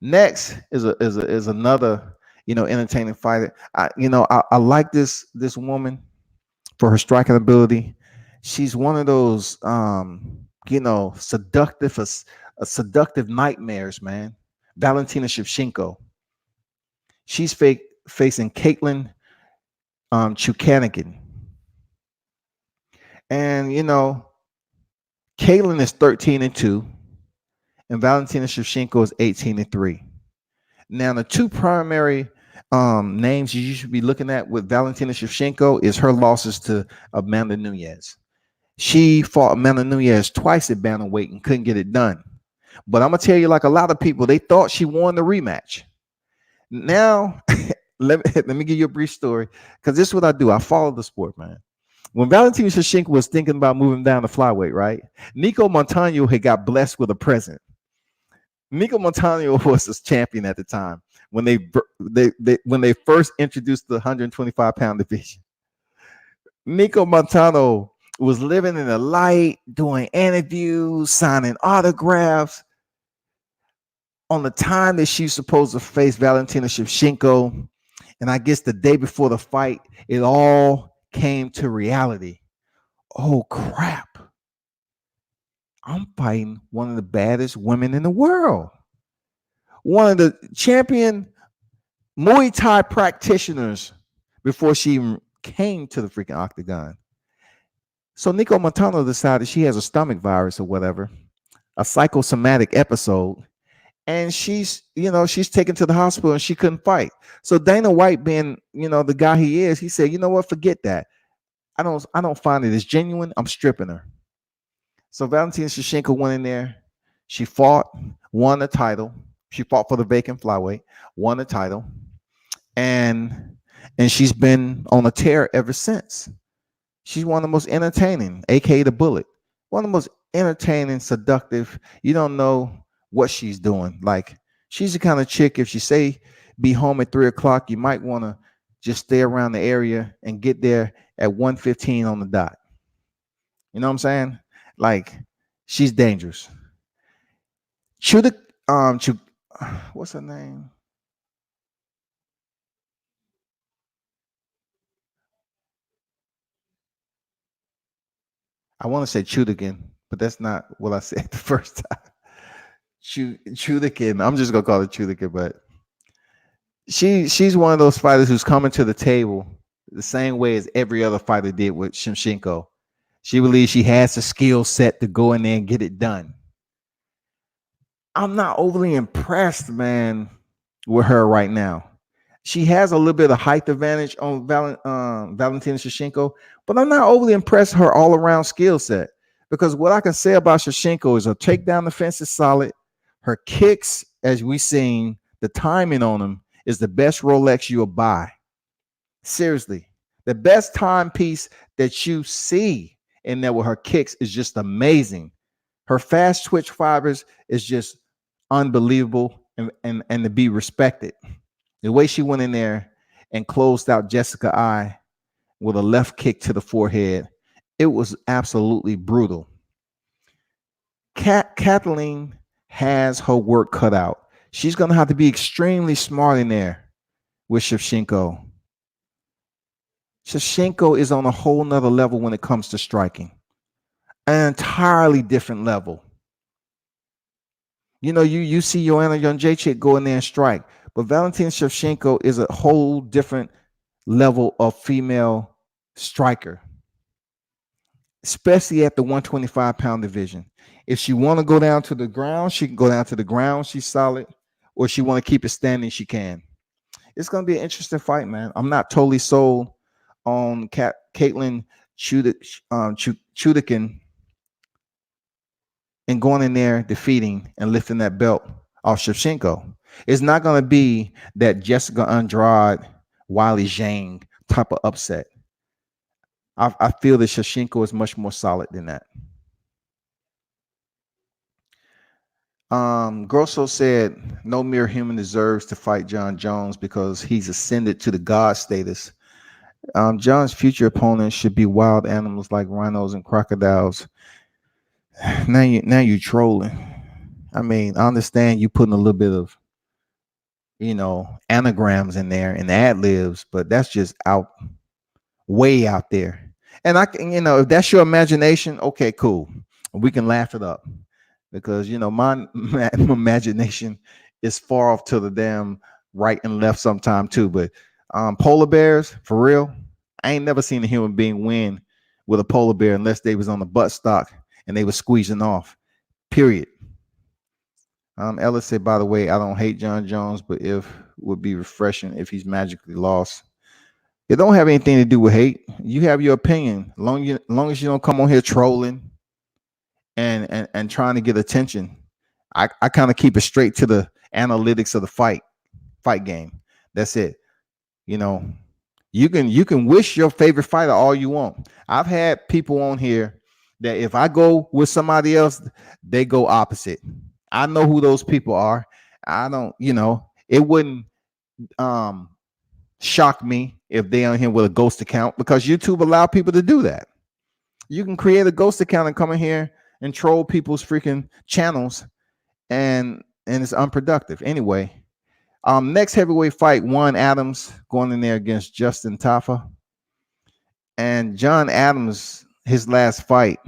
Next is another entertaining fighter. I like this woman for her striking ability. She's one of those seductive nightmares, man. Valentina Shevchenko. She's facing Caitlin Chukanigan. And Caitlin is 13-2, and Valentina Shevchenko is 18-3. Now, the two primary names you should be looking at with Valentina Shevchenko is her losses to Amanda Nunes. She fought Amanda Nunes twice at bantamweight and couldn't get it done. But I'm gonna tell you, like a lot of people, they thought she won the rematch. Now, let me give you a brief story, because this is what I do. I follow the sport, man. When Valentina Shevchenko was thinking about moving down to flyweight, right? Nico Montano had got blessed with a present. Nico Montano was his champion at the time when they first introduced the 125-pound division. Nico Montano was living in the light, doing interviews, signing autographs. On the time that she's supposed to face Valentina Shevchenko, and I guess the day before the fight, it all came to reality. Oh, crap. I'm fighting one of the baddest women in the world. One of the champion Muay Thai practitioners before she even came to the freaking octagon. So Nico Montano decided she has a stomach virus or whatever, a psychosomatic episode, and she's taken to the hospital and she couldn't fight. So Dana White, being the guy he is, he said, you know what, forget that. I don't find it as genuine. I'm stripping her. So Valentina Shevchenko went in there. She fought, won the title. She fought for the vacant flyweight, won the title, and she's been on a tear ever since. She's one of the most entertaining, aka the Bullet. One of the most entertaining, seductive. You don't know what she's doing. Like, she's the kind of chick, if she say be home at 3:00, you might want to just stay around the area and get there at 1:15 on the dot. You know what I'm saying? Like, she's dangerous. What's her name? I want to say Chudikin, but that's not what I said the first time. Chudikin. I'm just gonna call it Chudikin, but she's one of those fighters who's coming to the table the same way as every other fighter did with Shevchenko. She believes she has the skill set to go in there and get it done. I'm not overly impressed, man, with her right now. She has a little bit of height advantage on Valentina Shevchenko, but I'm not overly impressed with her all-around skill set, because what I can say about Shevchenko is her takedown defense is solid. Her kicks, as we've seen, the timing on them is the best Rolex you'll buy. Seriously, the best timepiece that you see in there with her kicks is just amazing. Her fast twitch fibers is just unbelievable and to be respected. The way she went in there and closed out Jessica Eye with a left kick to the forehead, it was absolutely brutal. Kathleen has her work cut out. She's going to have to be extremely smart in there with Shevchenko. Shevchenko is on a whole nother level when it comes to striking. An entirely different level. You see Joanna Jędrzejczyk go in there and strike, but Valentina Shevchenko is a whole different level of female striker, especially at the 125-pound division. If she want to go down to the ground, she can go down to the ground. She's solid. Or if she want to keep it standing, she can. It's going to be an interesting fight, man. I'm not totally sold on Caitlin Chudikin and going in there, defeating and lifting that belt off Shevchenko. It's not going to be that Jessica Andrade, Wiley Zhang type of upset. I feel that Shevchenko is much more solid than that. Grosso said no mere human deserves to fight John Jones because he's ascended to the god status. John's future opponents should be wild animals like rhinos and crocodiles. Now you trolling. I mean, I understand you putting a little bit of, anagrams in there and ad libs, but that's just way out there. And I can, if that's your imagination, okay, cool. We can laugh it up because my imagination is far off to the damn right and left sometime too. But polar bears, for real, I ain't never seen a human being win with a polar bear unless they was on the butt stock and they were squeezing off. Period. Ellis said, by the way, I don't hate John Jones, but if would be refreshing if he's magically lost. It don't have anything to do with hate. You have your opinion. Long as you don't come on here trolling and trying to get attention. I kind of keep it straight to the analytics of the fight game. That's it. You can wish your favorite fighter all you want. I've had people on here that if I go with somebody else, they go opposite. I know who those people are. I don't, it wouldn't shock me if they on here with a ghost account because YouTube allow people to do that. You can create a ghost account and come in here and troll people's freaking channels, and it's unproductive. Anyway, next heavyweight fight, Juan Adams going in there against Justin Tafa. And John Adams, his last fight,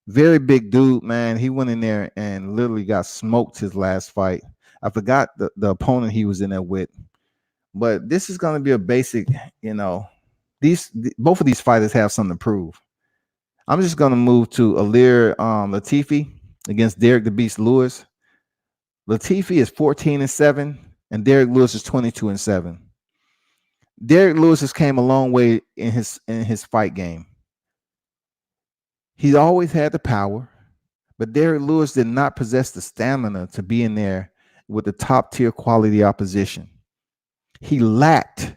very big dude, man. He went in there and literally got smoked his last fight. I forgot the opponent he was in there with. But this is going to be a basic, both of these fighters have something to prove. I'm just going to move to Alir Latifi against Derek the Beast Lewis. Latifi is 14-7, and Derek Lewis is 22-7. Derek Lewis has came a long way in his fight game. He's always had the power, but Derek Lewis did not possess the stamina to be in there with the top tier quality opposition. He lacked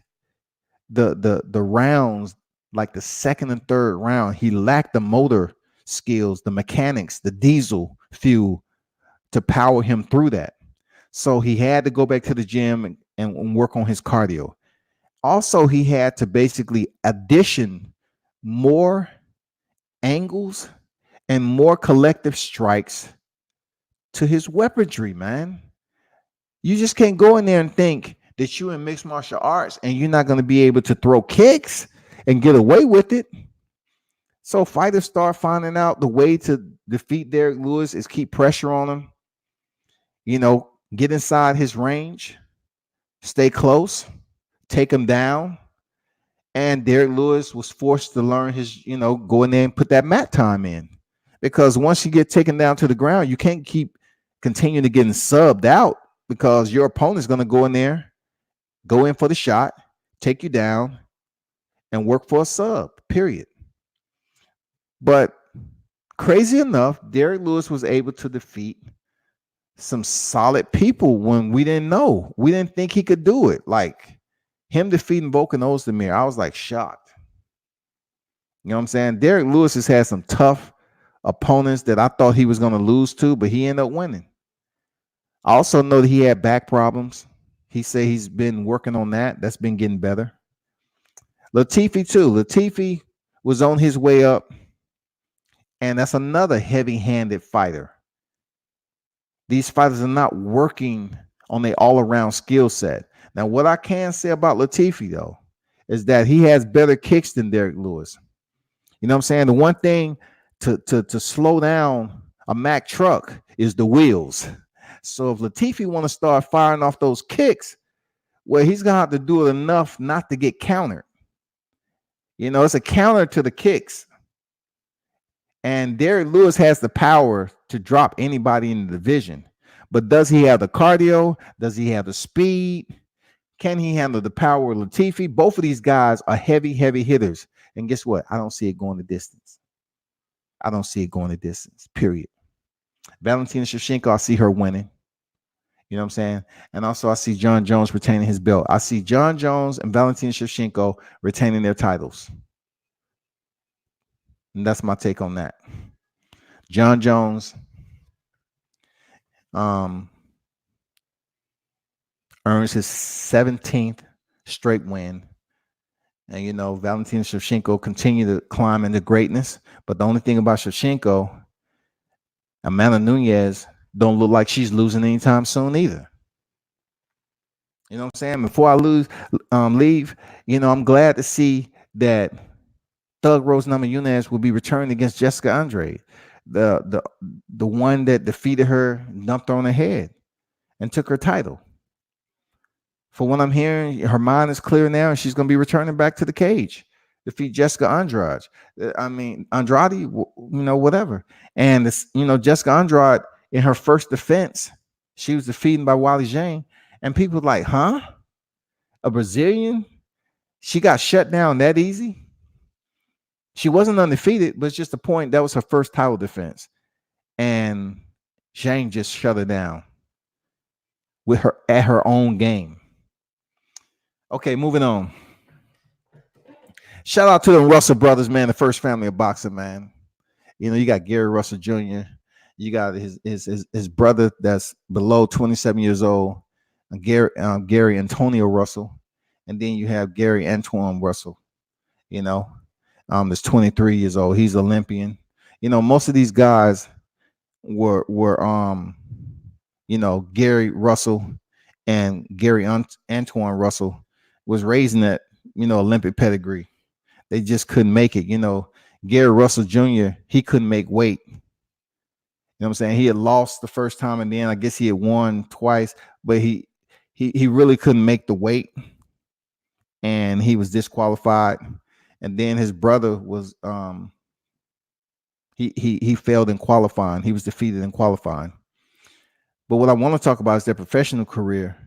the rounds, like the second and third round. He lacked the motor skills, the mechanics, the diesel fuel to power him through that. So he had to go back to the gym and work on his cardio. Also, he had to basically addition more angles and more collective strikes to his weaponry, man. You just can't go in there and think that you're in mixed martial arts and you're not going to be able to throw kicks and get away with it. So fighters start finding out the way to defeat Derek Lewis is keep pressure on him, get inside his range, stay close, take him down. And Derek Lewis was forced to learn his, go in there and put that mat time in. Because once you get taken down to the ground, you can't continue to getting subbed out because your opponent's going to go in there, go in for the shot, take you down, and work for a sub, period. But crazy enough, Derek Lewis was able to defeat some solid people when we didn't know. We didn't think he could do it. Like him defeating Volkan Ozdemir, I was like shocked. You know what I'm saying? Derek Lewis has had some tough opponents that I thought he was going to lose to, but he ended up winning. I also know that he had back problems. He said he's been working on that. That's been getting better. Latifi too. Latifi was on his way up, and that's another heavy-handed fighter. These fighters are not working on their all-around skill set. Now, what I can say about Latifi, though, is that he has better kicks than Derek Lewis. You know what I'm saying? The one thing to slow down a Mack truck is the wheels. So if Latifi want to start firing off those kicks, well, he's going to have to do it enough not to get countered. It's a counter to the kicks. And Derek Lewis has the power to drop anybody in the division. But does he have the cardio? Does he have the speed? Can he handle the power of Latifi? Both of these guys are heavy, heavy hitters. And guess what? I don't see it going the distance. I don't see it going the distance, period. Valentina Shevchenko, I see her winning. You know what I'm saying? And also I see John Jones retaining his belt. I see John Jones and Valentina Shevchenko retaining their titles. And that's my take on that. John Jones earns his 17th straight win. And, Valentina Shevchenko continued to climb into greatness. But the only thing about Shevchenko, Amanda Nunes don't look like she's losing anytime soon either. You know what I'm saying? Before I leave, I'm glad to see that Thug Rose Namajunas will be returning against Jessica Andrade, the one that defeated her, dumped her on her head, and took her title. For what I'm hearing, her mind is clear now, and she's going to be returning back to the cage, defeat Jessica Andrade. Andrade, whatever. And Jessica Andrade in her first defense, she was defeated by Wally Jane, and people were like, huh? A Brazilian? She got shut down that easy? She wasn't undefeated, but it's just the point that was her first title defense. And Jane just shut her down with her at her own game. Okay, moving on. Shout out to the Russell brothers, man, the first family of boxing, man. You got Gary Russell Jr., you got his brother that's below 27 years old, Gary Antonio Russell, and then you have Gary Antoine Russell, that's 23 years old. He's Olympian. Most of these guys were Gary Russell and Gary Antoine Russell was raised in that, Olympic pedigree. They just couldn't make it. Gary Russell Jr., he couldn't make weight. You know what I'm saying? He had lost the first time, and then I guess he had won twice, but he really couldn't make the weight, and he was disqualified. And then his brother was he failed in qualifying. He was defeated in qualifying. But what I want to talk about is their professional career.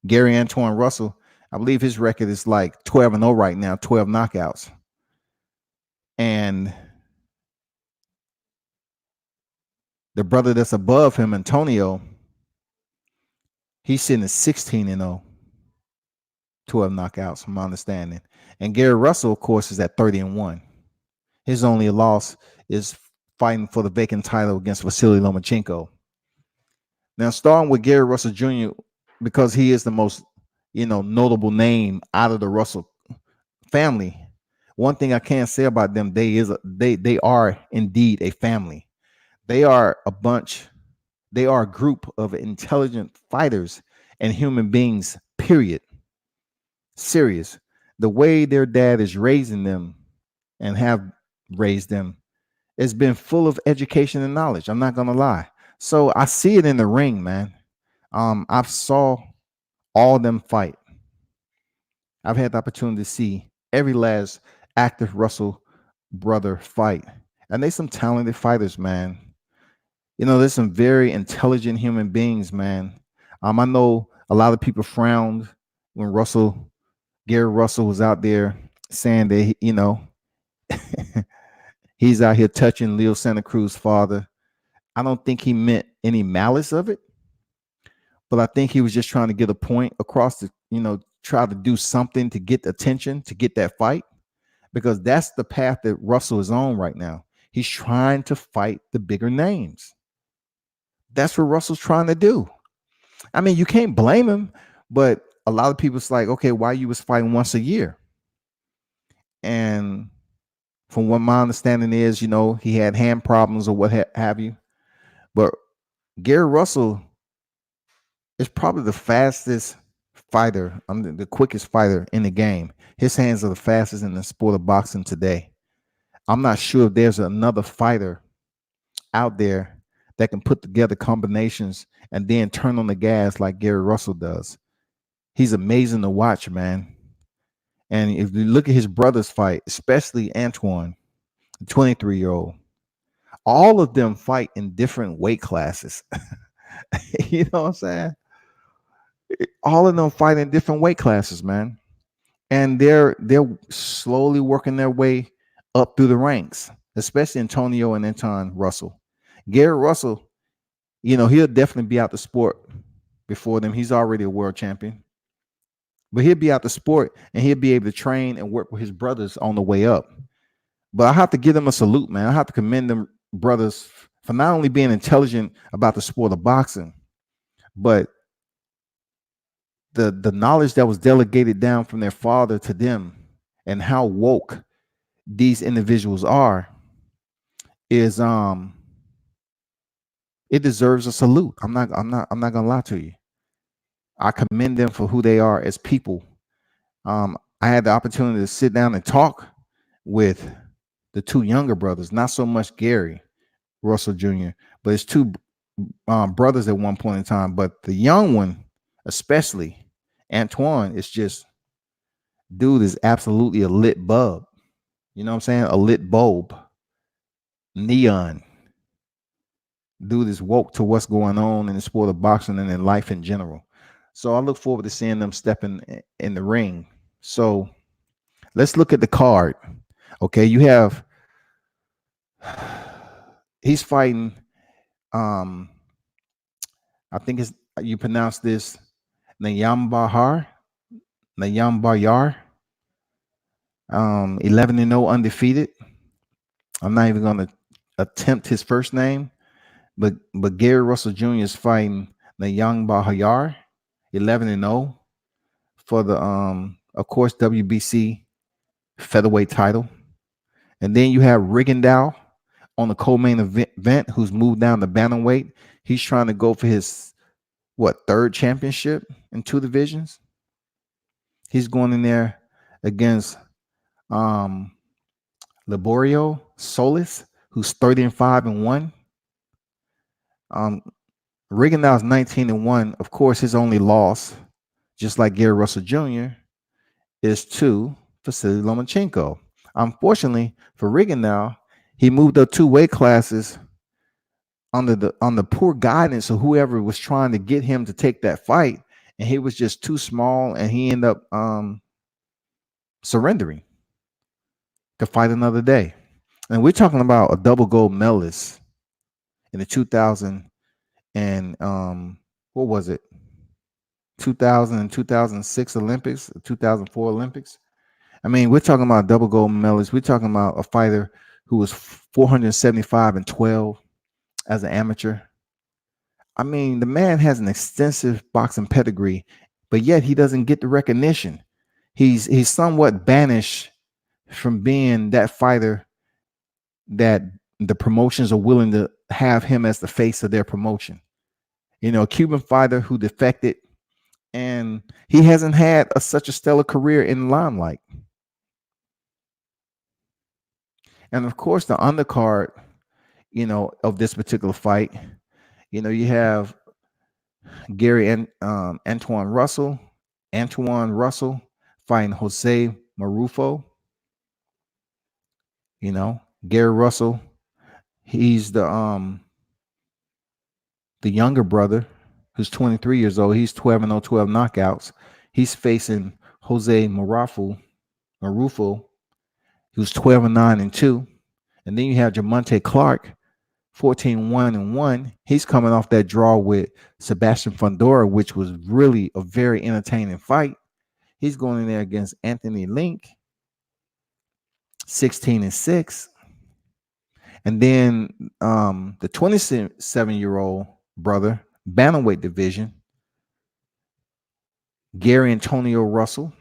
Gary Antoine Russell, I believe his record is like 12-0 right now, 12 knockouts. And the brother that's above him, Antonio, he's sitting at 16-0, 12 knockouts, from my understanding. And Gary Russell, of course, is at 30-1. His only loss is fighting for the vacant title against Vasily Lomachenko. Now, starting with Gary Russell Jr., because he is the most, notable name out of the Russell family. One thing I can say about them, they are indeed a family. They are a group of intelligent fighters and human beings, period. Serious. The way their dad is raising them and have raised them has been full of education and knowledge. I'm not going to lie. So I see it in the ring, man. I've saw all of them fight. I've had the opportunity to see every last active Russell brother fight. And they some talented fighters, man. There's some very intelligent human beings, man. I know a lot of people frowned when Gary Russell was out there saying that, he's out here touching Leo Santa Cruz's father. I don't think he meant any malice of it, but I think he was just trying to get a point across to, try to do something to get attention, to get that fight, because that's the path that Russell is on right now. He's trying to fight the bigger names. That's what Russell's trying to do. I mean, you can't blame him, but a lot of people's like, okay, why you was fighting once a year? And from what my understanding is, he had hand problems or what have you. But Gary Russell is probably the fastest fighter, the quickest fighter in the game. His hands are the fastest in the sport of boxing today. I'm not sure if there's another fighter out there that can put together combinations and then turn on the gas like Gary Russell does. He's amazing to watch, man. And if you look at his brother's fight, especially Antoine, the 23-year-old, all of them fight in different weight classes. You know what I'm saying? All of them fight in different weight classes, man. And they're slowly working their way up through the ranks, especially Antonio and Anton Russell. Gary Russell, he'll definitely be out the sport before them. He's already a world champion. But he'll be out the sport and he'll be able to train and work with his brothers on the way up. But I have to give them a salute, man. I have to commend them brothers for not only being intelligent about the sport of boxing, but the knowledge that was delegated down from their father to them, and how woke these individuals are, is it deserves a salute. I'm not gonna lie to you. I commend them for who they are as people. I had the opportunity to sit down and talk with the two younger brothers, not so much Gary Russell Jr., but it's two brothers at one point in time. But the young one, especially Antoine, is just, dude is absolutely a lit bulb. You know what I'm saying? A lit bulb, neon. Dude is woke to what's going on in the sport of boxing and in life in general. So I look forward to seeing them stepping in the ring. So let's look at the card. Okay, you have, he's fighting, I think it's, you pronounce this Nyambayar, 11-0 undefeated. I'm not even going to attempt his first name, but Gary Russell Jr. is fighting Nyambayar, 11-0 for the of course WBC featherweight title. And then you have Rigondeaux on the co-main event, who's moved down to bantamweight. He's trying to go for his third championship in two divisions. He's going in there against Liborio Solis, who's 30-5-1. Rigondeaux is 19-1. Of course, his only loss, just like Gary Russell Jr., is to Vasily Lomachenko. Unfortunately for Rigondeaux, he moved up 2 weight classes on the poor guidance of whoever was trying to get him to take that fight, and he was just too small, and he ended up surrendering to fight another day. And we're talking about a double gold medalist in the 2000 and what was it, 2000 and 2006 Olympics, 2004 Olympics. I mean, we're talking about double gold medalist. We're talking about a fighter who was 475-12 as an amateur. I mean, the man has an extensive boxing pedigree, but yet he doesn't get the recognition. He's somewhat banished from being that fighter that the promotions are willing to have him as the face of their promotion. You know, a Cuban fighter who defected, and he hasn't had such a stellar career in the limelight. And of course, the undercard, you know, of this particular fight, you know, you have Gary and Antoine Russell fighting Jose Marufo. You know, Gary Russell, he's the younger brother who's 23 years old. He's 12-0, 12 knockouts. He's facing Jose Marufo, who's 12-9-2. And then you have Gervonta Clark, 14-1-1. He's coming off that draw with Sebastian Fundora, which was really a very entertaining fight. He's going in there against Anthony Link, 16-6. And then the 27-year-old brother, bantamweight division, Gary Antonio Russell.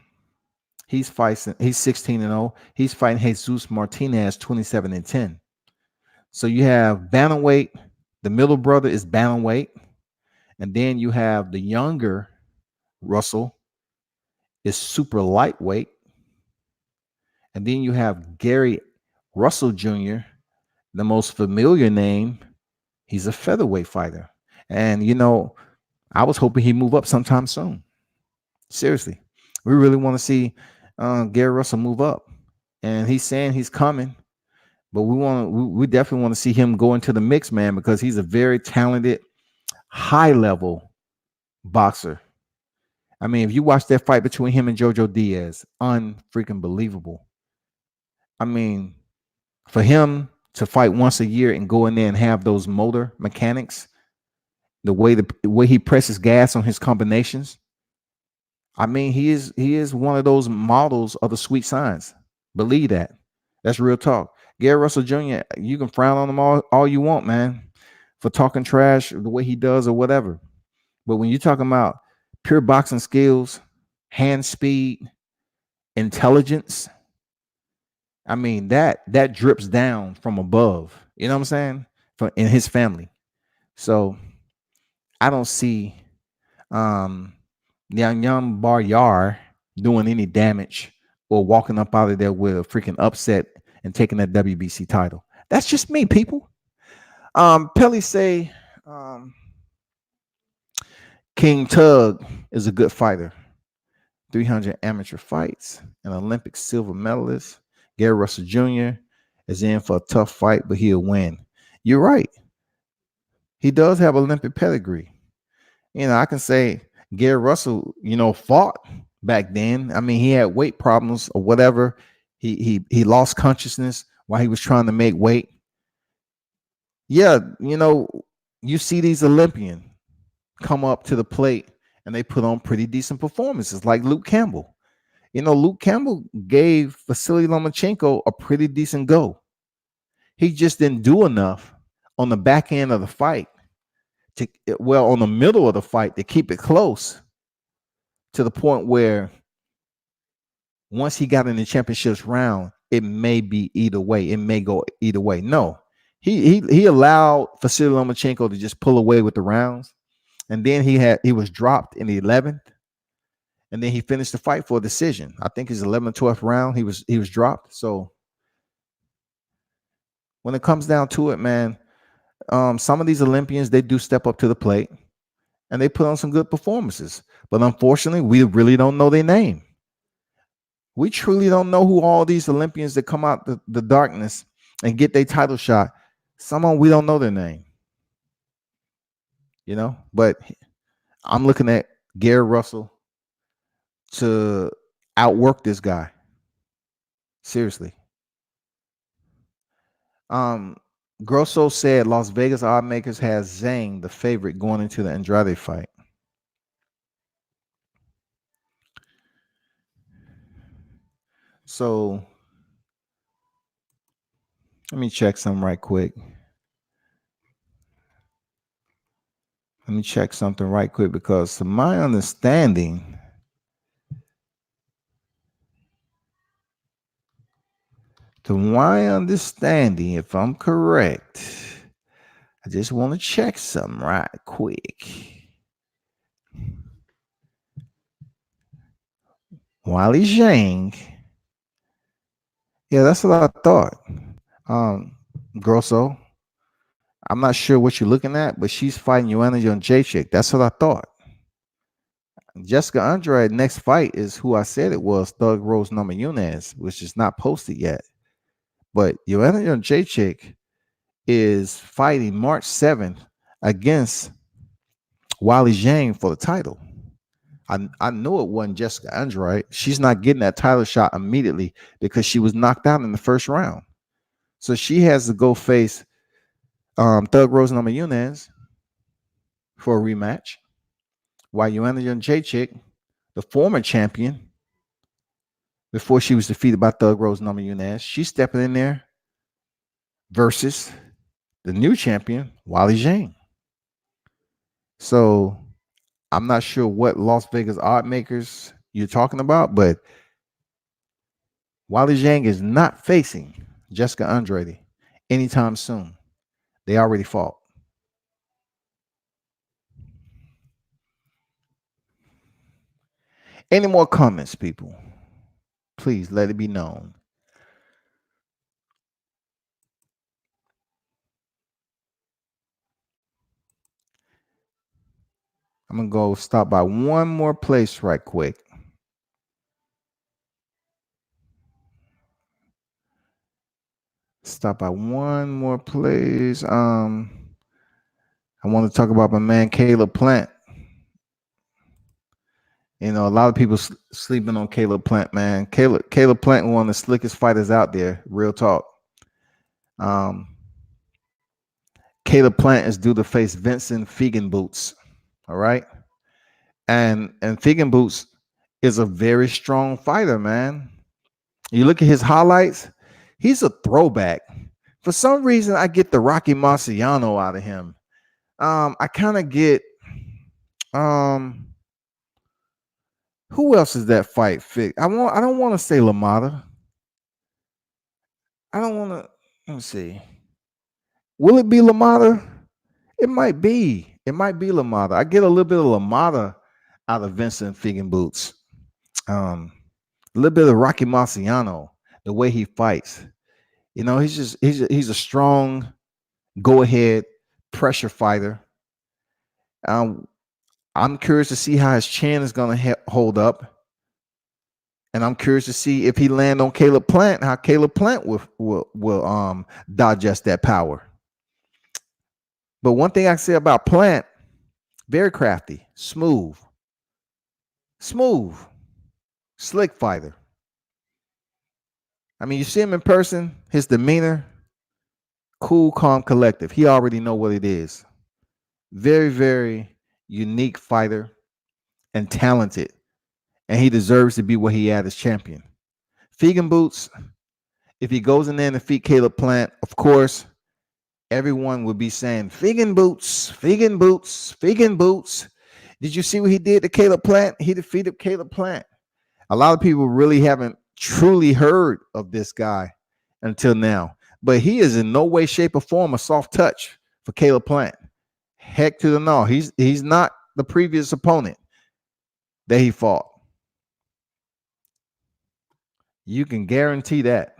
He's 16-0. He's fighting Jesus Martinez, 27-10. So you have bantamweight. The middle brother is bantamweight, and then you have the younger Russell is super lightweight, and then you have Gary Russell Jr., the most familiar name. He's a featherweight fighter, and you know, I was hoping he'd move up sometime soon. Seriously, we really want to see Gary Russell move up, and he's saying he's coming. But we definitely want to see him go into the mix, man, because he's a very talented, high-level boxer. I mean, if you watch that fight between him and Jojo Diaz, unfreaking believable. I mean, for him to fight once a year and go in there and have those motor mechanics, the way he presses gas on his combinations, I mean, he is one of those models of the sweet science. Believe that. That's real talk. Gary Russell Jr., you can frown on him all you want, man, for talking trash the way he does or whatever. But when you're talking about pure boxing skills, hand speed, intelligence, I mean that drips down from above. You know what I'm saying? From in his family. So I don't see Nyambayar doing any damage or walking up out of there with a freaking upset and taking that WBC title. That's just me, people. Pelly say King Tug is a good fighter. 300 amateur fights, an Olympic silver medalist. Gary Russell Jr. is in for a tough fight, but he'll win. You're right. He does have Olympic pedigree. You know, I can say Gary Russell, fought back then. I mean, he had weight problems or whatever. He lost consciousness while he was trying to make weight. Yeah, you see these Olympians come up to the plate and they put on pretty decent performances, like Luke Campbell. Luke Campbell gave Vasily Lomachenko a pretty decent go. He just didn't do enough on the back end of the fight on the middle of the fight to keep it close to the point where once he got in the championships round, it may be either way. It may go either way. No, he allowed Vasily Lomachenko to just pull away with the rounds, and then he was dropped in the 11th, and then he finished the fight for a decision. I think his 11th, 12th round, he was dropped. So when it comes down to it, man, some of these Olympians, they do step up to the plate and they put on some good performances. But unfortunately, we really don't know their name. We truly don't know who all these Olympians that come out the darkness and get their title shot. Someone we don't know their name. But I'm looking at Gary Russell to outwork this guy. Seriously. Grosso said Las Vegas odd makers has Zhang the favorite going into the Andrade fight. So let me check something right quick. Because to my understanding, if I'm correct, I just want to check something right quick. Wally Zhang. Yeah, that's what I thought. Grosso. I'm not sure what you're looking at, but she's fighting Joanna Jędrzejczyk. That's what I thought. Jessica Andrade next fight is who I said it was, Thug Rose Namajunas, which is not posted yet. But Joanna Jędrzejczyk is fighting March 7th against Wally Zhang for the title. I know it wasn't Jessica Andrade. She's not getting that title shot immediately because she was knocked out in the first round. So she has to go face Thug Rose Namajunas for a rematch. While Joanna Jędrzejczyk, the former champion, before she was defeated by Thug Rose Namajunas, she's stepping in there versus the new champion, Wally Zhang. So I'm not sure what Las Vegas odd makers you're talking about, but Wally Zhang is not facing Jessica Andrade anytime soon. They already fought. Any more comments, people? Please let it be known. I'm going to go stop by one more place right quick. Stop by one more place. I want to talk about my man Caleb Plant. A lot of people sleeping on Caleb Plant, man. Caleb Plant, one of the slickest fighters out there. Real talk. Caleb Plant is due to face Vincent Feigenboots. All right. And Feigenboots is a very strong fighter, man. You look at his highlights, He's a throwback. For some reason, I get the Rocky Marciano out of him. I kind of get um who else is that fight fit? I don't want to say Lamada. I don't want to. Let me see. Will it be Lamada? It might be. It might be Lamada. I get a little bit of Lamada out of Vincent Figan Boots. A little bit of Rocky Marciano, the way he fights. You know, he's a strong, go ahead pressure fighter. Um, I'm curious to see how his chin is going to hold up, and I'm curious to see if he land on Caleb Plant, how Caleb Plant will digest that power. But one thing I say about Plant, very crafty, smooth, slick fighter. I mean, you see him in person, his demeanor, cool, calm, collective. He already know what it is. Very, very unique fighter and talented. And he deserves to be where he at as champion. Figan Boots, if he goes in there and defeat Caleb Plant, of course, everyone will be saying, Figan Boots, Figan Boots, Figan Boots. Did you see what he did to Caleb Plant? He defeated Caleb Plant. A lot of people really haven't truly heard of this guy until now. But he is in no way, shape, or form a soft touch for Caleb Plant. Heck to the no. He's not the previous opponent that he fought. You can guarantee that.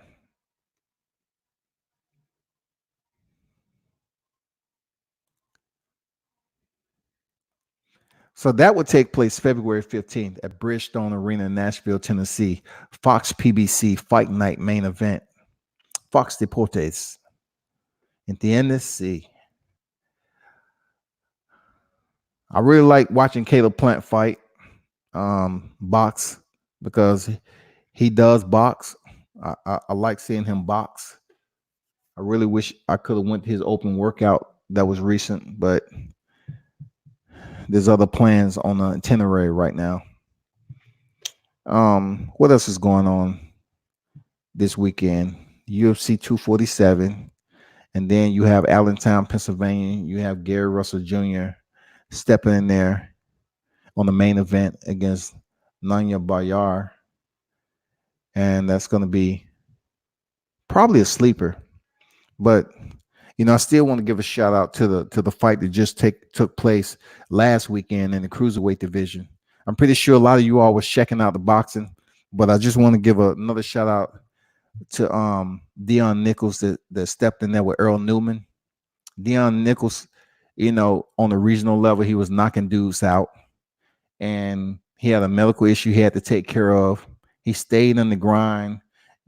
So that would take place February 15th at Bridgestone Arena in Nashville, Tennessee. Fox PBC Fight Night main event. Fox Deportes. Entiendes? Sí. I really like watching Caleb Plant fight, box, because he does box. I like seeing him box. I really wish I could have went to his open workout that was recent, but there's other plans on the itinerary right now. What else is going on this weekend? UFC 247, and then you have Allentown, Pennsylvania. You have Gary Russell Jr. stepping in there on the main event against Nyambayar, and that's going to be probably a sleeper. But you know, I still want to give a shout out to the fight that just took place last weekend in the cruiserweight division. I'm pretty sure a lot of you all was checking out the boxing, but I just want to give another shout out to Dion Nichols that stepped in there with Earl Newman. Dion Nichols, you know, on the regional level, he was knocking dudes out, and he had a medical issue he had to take care of. He stayed in the grind,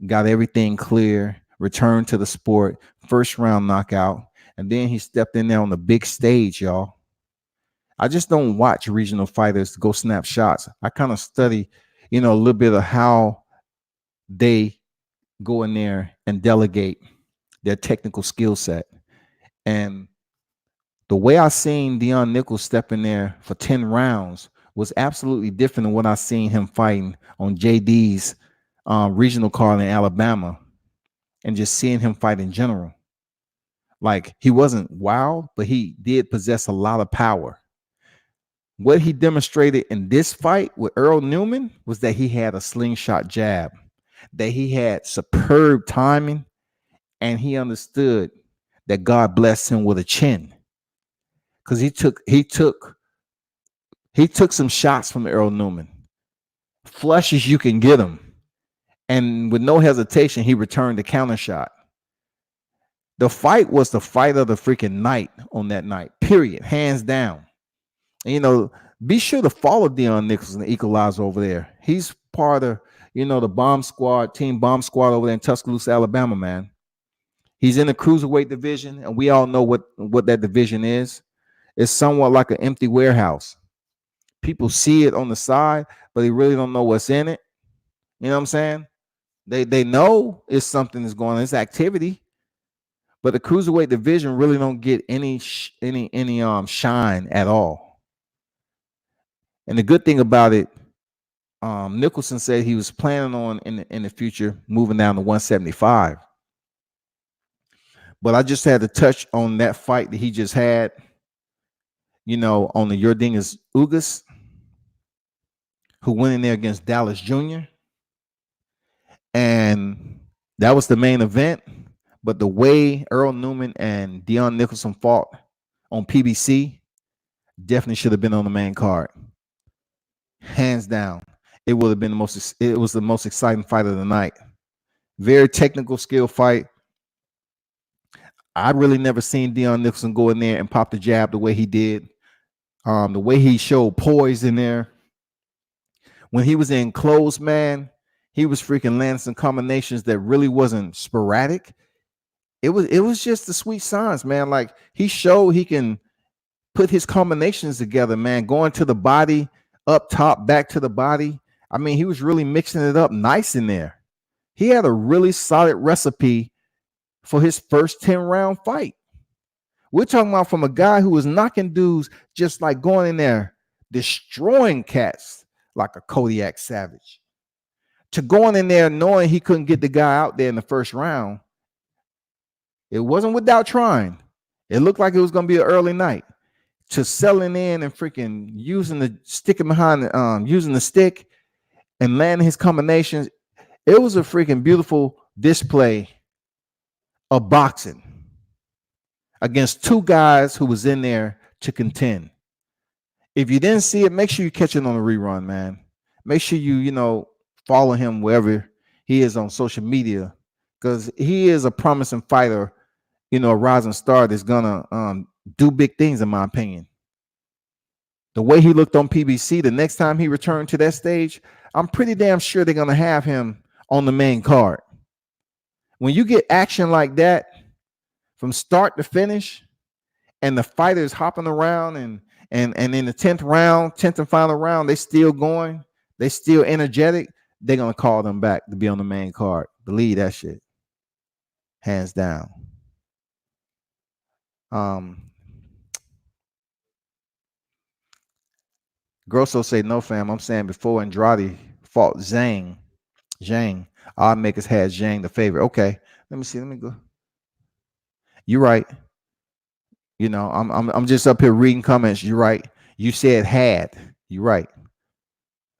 got everything clear, returned to the sport, first round knockout, and then he stepped in there on the big stage, y'all. I just don't watch regional fighters go snap shots. I kind of study, you know, a little bit of how they go in there and delegate their technical skill set. And the way I seen Dion Nichols step in there for 10 rounds was absolutely different than what I seen him fighting on JD's regional card in Alabama, and just seeing him fight in general. Like, he wasn't wild, but he did possess a lot of power. What he demonstrated in this fight with Earl Newman was that he had a slingshot jab, that he had superb timing, and he understood that God blessed him with a chin. Because he took some shots from Earl Newman, flushes you can get him, and with no hesitation, he returned the counter shot. The fight was the fight of the freaking night on that night, period, hands down. And, you know, be sure to follow Dion Nichols and the Equalizer over there. He's part of, you know, the team bomb squad over there in Tuscaloosa, Alabama, man. He's in the cruiserweight division, and we all know what that division is. It's somewhat like an empty warehouse. People see it on the side, but they really don't know what's in it. You know what I'm saying? They know it's something that's going on, it's activity, but the cruiserweight division really don't get any shine at all. And the good thing about it, Nicholson said he was planning on in the future moving down to 175. But I just had to touch on that fight that he just had, on the Yordenis Ugas, who went in there against Dallas Jr. And that was the main event. But the way Earl Newman and Dion Nicholson fought on PBC definitely should have been on the main card. Hands down. It would have been it was the most exciting fight of the night. Very technical skill fight. I really never seen Dion Nicholson go in there and pop the jab the way he did. The way he showed poise in there. When he was in close, man, he was freaking landing some combinations that really wasn't sporadic. It was just the sweet signs, man. Like, he showed he can put his combinations together, man. Going to the body, up top, back to the body. I mean, he was really mixing it up nice in there. He had a really solid recipe for his first 10-round fight. We're talking about from a guy who was knocking dudes, just like going in there, destroying cats like a Kodiak Savage, to going in there knowing he couldn't get the guy out there in the first round. It wasn't without trying. It looked like it was going to be an early night, to selling in and freaking using the stick and landing his combinations. It was a freaking beautiful display of boxing against two guys who was in there to contend. If you didn't see it, make sure you catch it on the rerun, man. Make sure you follow him wherever he is on social media, because he is a promising fighter, a rising star that's gonna do big things, in my opinion. The way he looked on PBC, the next time he returned to that stage, I'm pretty damn sure they're gonna have him on the main card. When you get action like that from start to finish, and the fighters hopping around and in the 10th round, 10th and final round, they still going, they still energetic, they're gonna call them back to be on the main card. Believe that shit. Hands down. Grosso say, no, fam. I'm saying before Andrade fought Zhang, our makers had Zhang the favorite. Okay, let me see. Let me go. You're right. I'm just up here reading comments. You're right. You said had. You're right.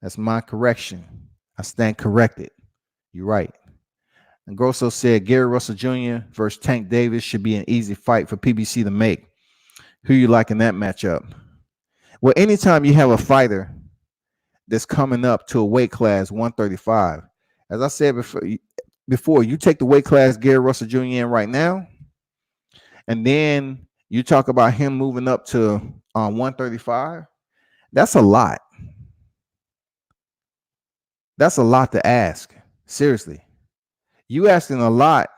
That's my correction. I stand corrected. You're right. And Grosso said Gary Russell Jr. versus Tank Davis should be an easy fight for PBC to make. Who you like in that matchup? Well, anytime you have a fighter that's coming up to a weight class 135, as I said before, you take the weight class Gary Russell Jr. in right now, and then you talk about him moving up to 135. That's a lot. That's a lot to ask. Seriously. You asking a lot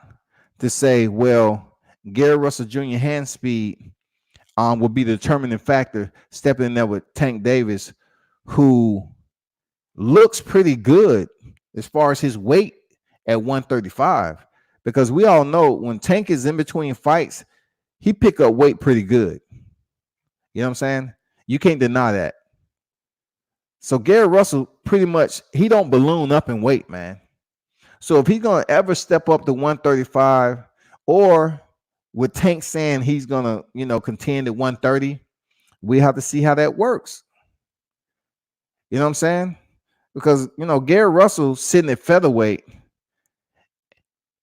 to say, well, Gary Russell Jr. hand speed will be the determining factor stepping in there with Tank Davis, who looks pretty good as far as his weight at 135. Because we all know when Tank is in between fights, he pick up weight pretty good. You know what I'm saying? You can't deny that. So Gary Russell, pretty much, he don't balloon up in weight, man. So if he's going to ever step up to 135, or with Tank saying he's going to, contend at 130, we have to see how that works. You know what I'm saying? Because, Gary Russell sitting at featherweight,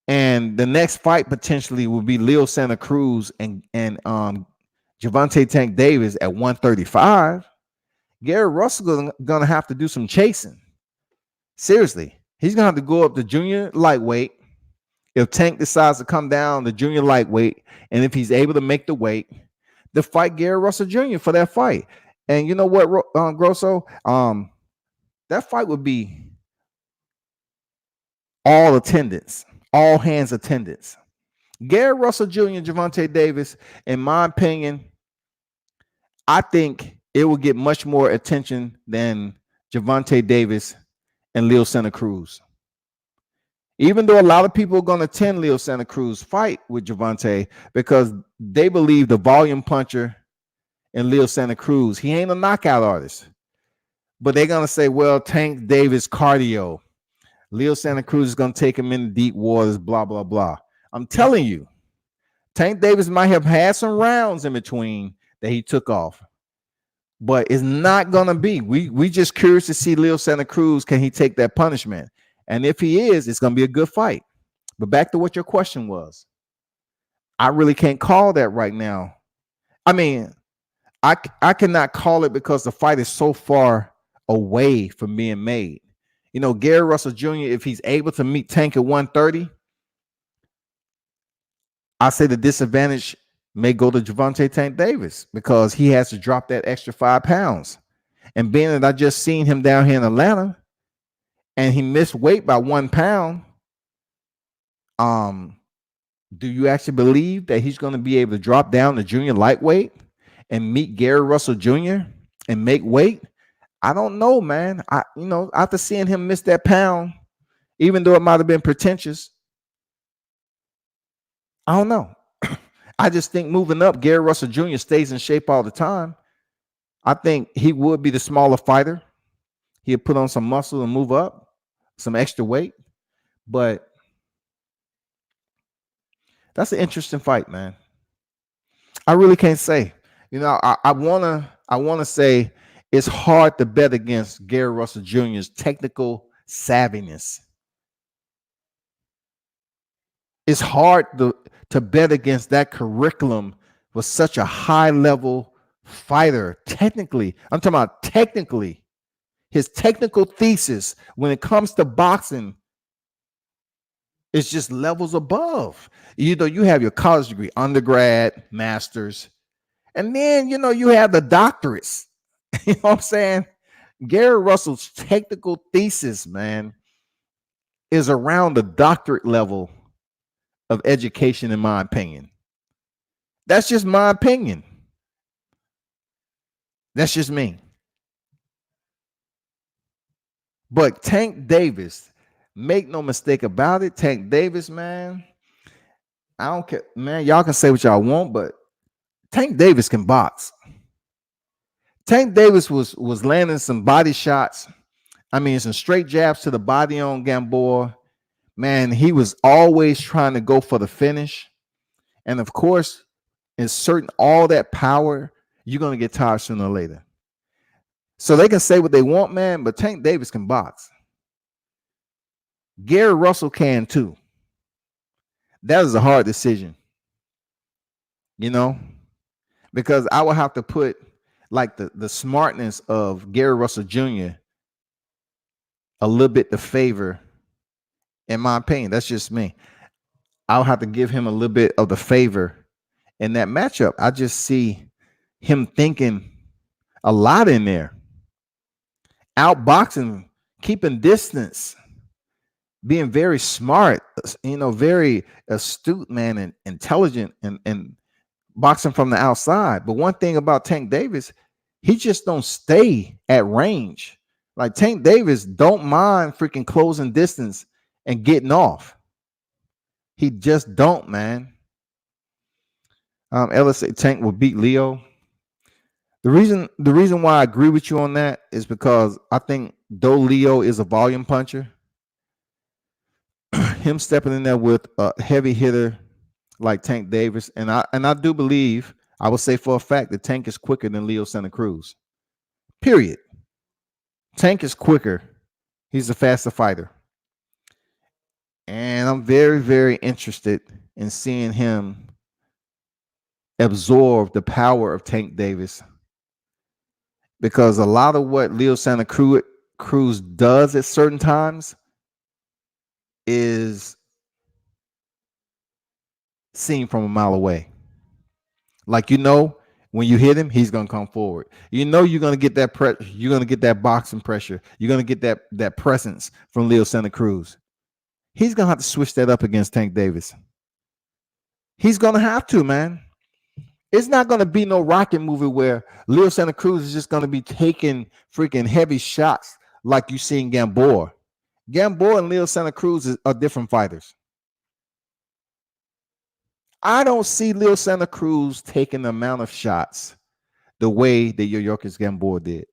and the next fight potentially will be Leo Santa Cruz and Gervonta Tank Davis at 135. Gary Russell going to have to do some chasing. Seriously. He's going to have to go up to junior lightweight if Tank decides to come down to junior lightweight, and if he's able to make the weight, to fight Gary Russell Jr. for that fight. And you know what, Grosso? That fight would be all attendance, all hands attendance. Gary Russell Jr. and Gervonta Davis, in my opinion, I think it will get much more attention than Gervonta Davis and Leo Santa Cruz. Even though a lot of people are going to attend Leo Santa Cruz fight with Gervonta, because they believe the volume puncher in Leo Santa Cruz, he ain't a knockout artist. But they're going to say, well, Tank Davis cardio. Leo Santa Cruz is going to take him into deep waters, blah, blah, blah. I'm telling you, Tank Davis might have had some rounds in between that he took off, but it's not gonna be. We just curious to see Leo Santa Cruz, can he take that punishment? And if he is, it's gonna be a good fight. But back to what your question was, I really can't call that right now. I mean, I cannot call it because the fight is so far away from being made. You know, Gary Russell Jr., if he's able to meet Tank at 130, I say the disadvantage may go to Gervonta Tank Davis because he has to drop that extra 5 pounds. And being that I just seen him down here in Atlanta and he missed weight by 1 pound, do you actually believe that he's going to be able to drop down to junior lightweight and meet Gary Russell Jr. and make weight? I don't know, man. After seeing him miss that pound, even though it might have been pretentious, I don't know. I just think moving up, Gary Russell Jr. stays in shape all the time. I think he would be the smaller fighter. He'd put on some muscle and move up, some extra weight. But that's an interesting fight, man. I really can't say. You know, I wanna say it's hard to bet against Gary Russell Jr.'s technical savviness. It's hard to bet against that curriculum with such a high level fighter. Technically, I'm talking about technically. His technical thesis when it comes to boxing is just levels above. You know, you have your college degree, undergrad, master's, and then you have the doctorates. You know what I'm saying? Gary Russell's technical thesis, man, is around the doctorate level of education, in my opinion. That's just my opinion. That's just me. But Tank Davis, make no mistake about it, Tank Davis, man, I don't care, man. Y'all can say what y'all want, but Tank Davis can box. Tank Davis was landing some body shots. I mean, some straight jabs to the body on Gamboa. Man, he was always trying to go for the finish. And of course, inserting all that power, you're going to get tired sooner or later. So they can say what they want, man, but Tank Davis can box. Gary Russell can too. That is a hard decision, because I would have to put like the smartness of Gary Russell Jr. a little bit to favor, in my opinion. That's just me. I'll have to give him a little bit of the favor in that matchup. I just see him thinking a lot in there. Outboxing, keeping distance, being very smart, very astute, man, and intelligent, and boxing from the outside. But one thing about Tank Davis, he just don't stay at range. Like Tank Davis don't mind freaking closing distance and getting off. He just don't, man. Ellis said Tank will beat Leo. The reason why I agree with you on that is because I think though Leo is a volume puncher, him stepping in there with a heavy hitter like Tank Davis, and I do believe, I will say for a fact that Tank is quicker than Leo Santa Cruz. Period. Tank is quicker. He's a faster fighter. And I'm very, very interested in seeing him absorb the power of Tank Davis. Because a lot of what Leo Santa Cruz does at certain times is seen from a mile away. Like, when you hit him, he's gonna come forward. You're gonna get that you're gonna get that boxing pressure. You're gonna get that presence from Leo Santa Cruz. He's gonna have to switch that up against Tank Davis. He's gonna have to, man. It's not gonna be no rocket movie where Leo Santa Cruz is just gonna be taking freaking heavy shots like you see in Gamboa. Gamboa and Leo Santa Cruz are different fighters. I don't see Leo Santa Cruz taking the amount of shots the way that Yuriorkis Gamboa did.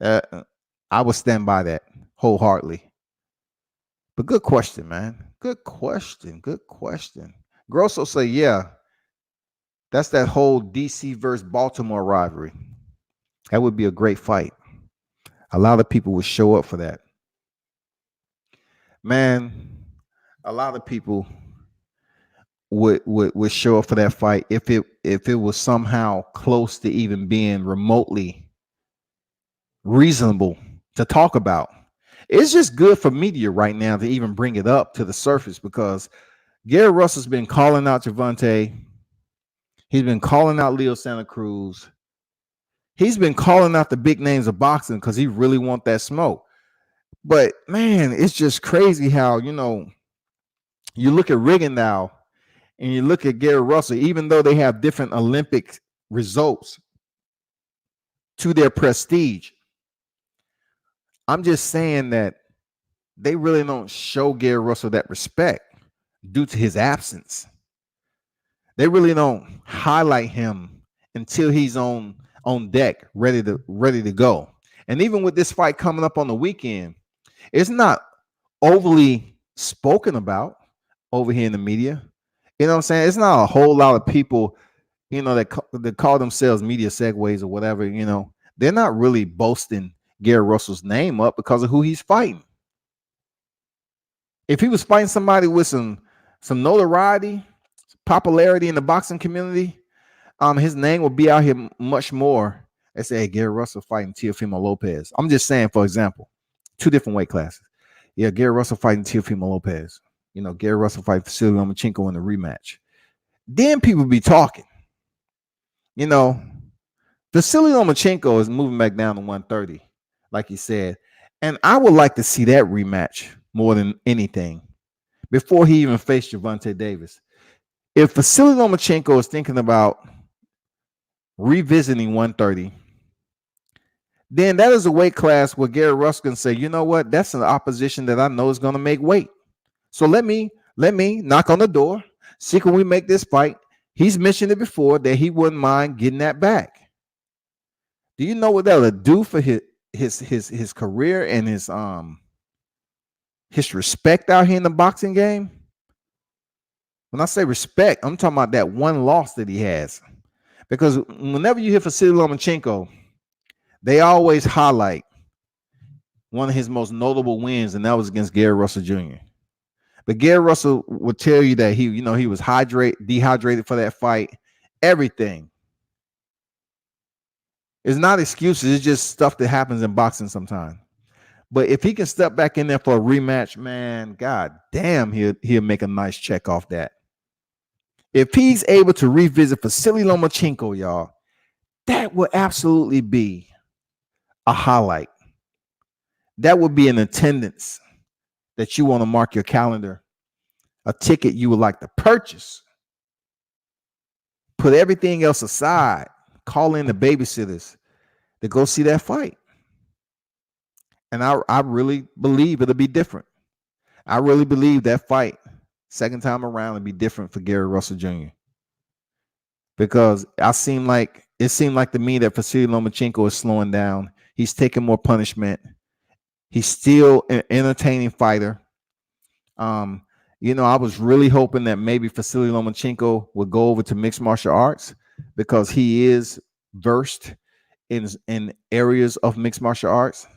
I would stand by that wholeheartedly. But good question, man. Good question. Grosso say, yeah, That's that whole DC versus Baltimore rivalry. That would be a great fight. A lot of people would show up for that. Man, a lot of people would show up for that fight if it was somehow close to even being remotely reasonable to talk about. It's just good for media right now to even bring it up to the surface because Gary Russell's been calling out Gervonta. He's been calling out Leo Santa Cruz. He's been calling out the big names of boxing because he really wants that smoke. But man, it's just crazy how, you look at Rigondeaux and you look at Gary Russell, even though they have different Olympic results to their prestige. I'm just saying that they really don't show Gary Russell that respect due to his absence. They really don't highlight him until he's on deck, ready to go. And even with this fight coming up on the weekend, it's not overly spoken about over here in the media. You know what I'm saying? It's not a whole lot of people, that call themselves media segues or whatever. They're not really boasting Gary Russell's name up because of who he's fighting. If he was fighting somebody with some notoriety, popularity in the boxing community, his name will be out here much more. They say, hey, Gary Russell fighting Teofimo Lopez. I'm just saying, for example, 2 different weight classes. Yeah, Gary Russell fighting Teofimo Lopez. Gary Russell fighting Vasily Lomachenko in the rematch. Then people be talking. Vasily Lomachenko is moving back down to 130, like he said. And I would like to see that rematch more than anything before he even faced Gervonta Davis. If Vasily Lomachenko is thinking about revisiting 130, then that is a weight class where Gary Russell can say, you know what, that's an opposition that I know is going to make weight. So let me knock on the door, see can we make this fight. He's mentioned it before that he wouldn't mind getting that back. Do you know what that would do for his career and his respect out here in the boxing game? When I say respect, I'm talking about that one loss that he has. Because whenever you hear Vasily Lomachenko, they always highlight one of his most notable wins, and that was against Gary Russell Jr. But Gary Russell would tell you that he was dehydrated for that fight. Everything. It's not excuses. It's just stuff that happens in boxing sometimes. But if he can step back in there for a rematch, man, god damn, he'll make a nice check off that. If he's able to revisit Vasily Lomachenko, y'all, that would absolutely be a highlight. That would be an attendance that you want to mark your calendar, a ticket you would like to purchase. Put everything else aside, call in the babysitters to go see that fight. And I really believe it'll be different. I really believe that fight, second time around, will be different for Gary Russell Jr. Because it seemed like to me that Vasily Lomachenko is slowing down. He's taking more punishment. He's still an entertaining fighter. I was really hoping that maybe Vasily Lomachenko would go over to mixed martial arts because he is versed in areas of mixed martial arts.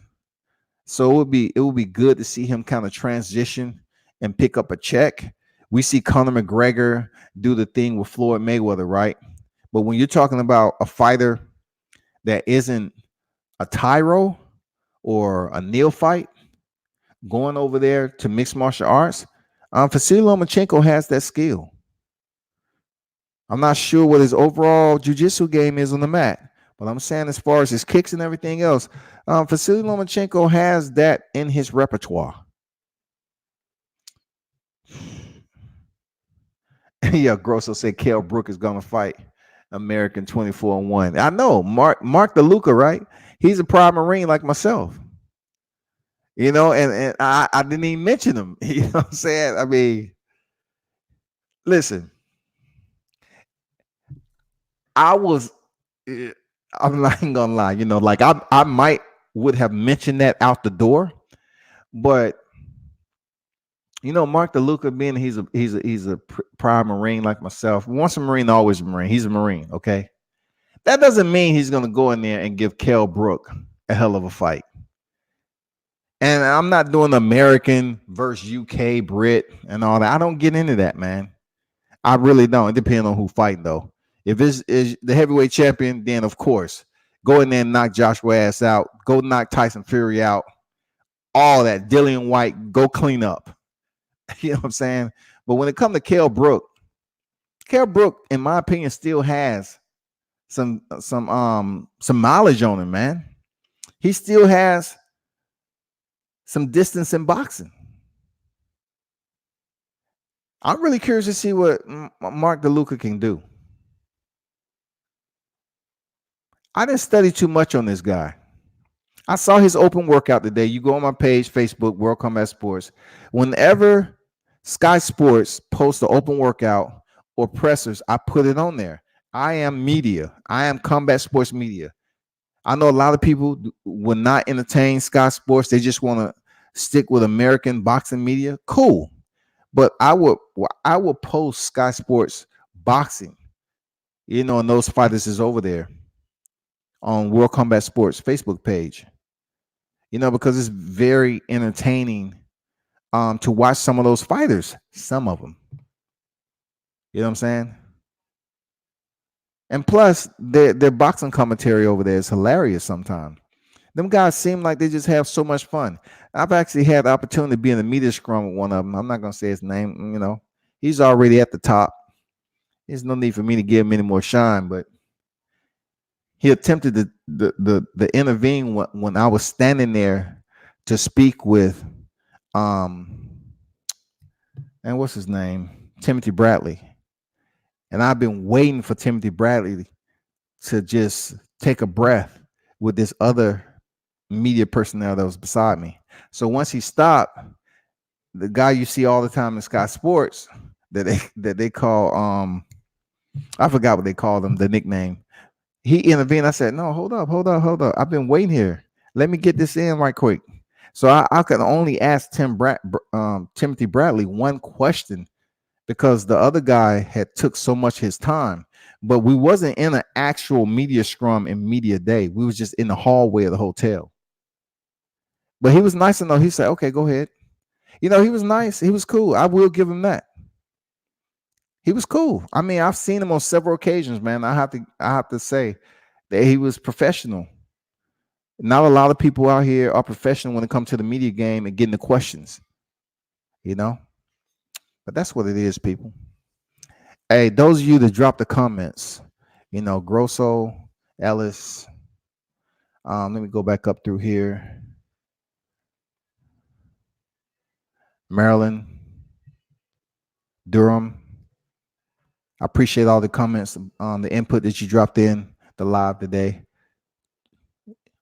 So it would be good to see him kind of transition and pick up a check. We see Conor McGregor do the thing with Floyd Mayweather, right? But when you're talking about a fighter that isn't a tyro or a neophyte going over there to mixed martial arts, Vasily Lomachenko has that skill. I'm not sure what his overall jiu-jitsu game is on the mat, but I'm saying as far as his kicks and everything else, Vasily Lomachenko has that in his repertoire. Yeah, Grosso said Kell Brook is going to fight American 24-1. I know, Mark DeLuca, right? He's a Pride Marine like myself. And I didn't even mention him. You know what I'm saying? I mean, listen, I'm not even gonna lie, like I might would have mentioned that out the door, but You know, Mark DeLuca, being he's a prior Marine like myself. Once a Marine, always a Marine. He's a Marine. Okay, that doesn't mean he's gonna go in there and give Kell Brook a hell of a fight. And I'm not doing American versus UK Brit and all that. I don't get into that, man. I really don't. It depends on who fighting though. If it's is the heavyweight champion, then of course go in there and knock Joshua ass out. Go knock Tyson Fury out. All that. Dillian White, go clean up. You know what I'm saying? But when it comes to Kell Brook, in my opinion, still has some mileage on him, man. He still has some distance in boxing. I'm really curious to see what Mark DeLuca can do. I didn't study too much on this guy. I saw his open workout today. You go on my page, Facebook, World Combat Sports. Whenever Sky Sports posts the open workout or pressers, I put it on there. I am media. I am combat sports media. I know a lot of people will not entertain Sky Sports. They just want to stick with American boxing media. Cool. But I will post Sky Sports boxing, and those fighters is over there on World Combat Sports Facebook page, because it's very entertaining to watch some of those fighters, some of them. You know what I'm saying? And plus, their boxing commentary over there is hilarious sometimes. Them guys seem like they just have so much fun. I've actually had the opportunity to be in a media scrum with one of them. I'm not going to say his name. He's already at the top. There's no need for me to give him any more shine, but he attempted to intervene when I was standing there to speak with, and what's his name? Timothy Bradley. And I've been waiting for Timothy Bradley to just take a breath with this other media personnel that was beside me. So once he stopped, the guy you see all the time in Sky Sports that they call I forgot what they called him, the nickname. He intervened. I said, "No, hold up. I've been waiting here. Let me get this in right quick." So I could only ask Timothy Bradley one question because the other guy had took so much his time. But we wasn't in an actual media scrum and media day. We was just in the hallway of the hotel. But he was nice enough. He said, "Okay, go ahead." He was nice. He was cool. I will give him that. He was cool. I mean, I've seen him on several occasions, man. I have to say that he was professional. Not a lot of people out here are professional when it comes to the media game and getting the questions. But that's what it is, people. Hey, those of you that dropped the comments, Grosso, Ellis. Let me go back up through here. Maryland, Durham. I appreciate all the comments on the input that you dropped in the live today.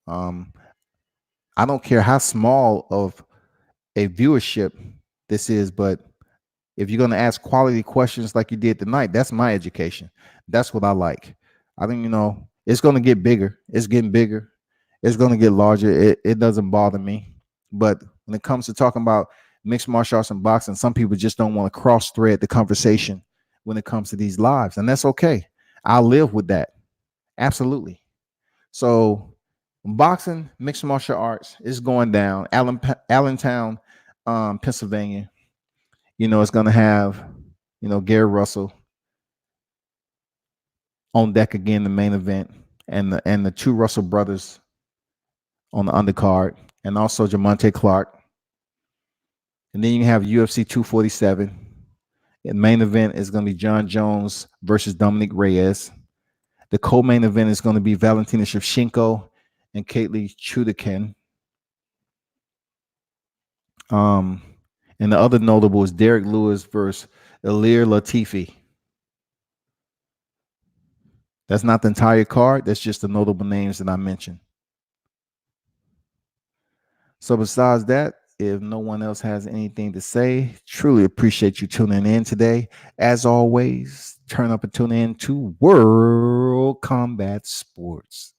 I don't care how small of a viewership this is, but if you're going to ask quality questions like you did tonight, that's my education. That's what I like. I think, it's going to get bigger. It's getting bigger. It's going to get larger. It doesn't bother me. But when it comes to talking about mixed martial arts and boxing, some people just don't want to cross thread the conversation when it comes to these lives. And that's okay. I'll live with that. Absolutely. So boxing, mixed martial arts is going down. Allentown, Pennsylvania. It's going to have, Gary Russell on deck again, the main event, and the two Russell brothers on the undercard, and also Gervonta Clark. And then you have UFC 247. The main event is going to be John Jones versus Dominick Reyes. The co-main event is going to be Valentina Shevchenko and Katlyn Chookagian. And the other notable is Derek Lewis versus Ilir Latifi. That's not the entire card. That's just the notable names that I mentioned. So besides that, if no one else has anything to say, truly appreciate you tuning in today. As always, turn up and tune in to World Combat Sports.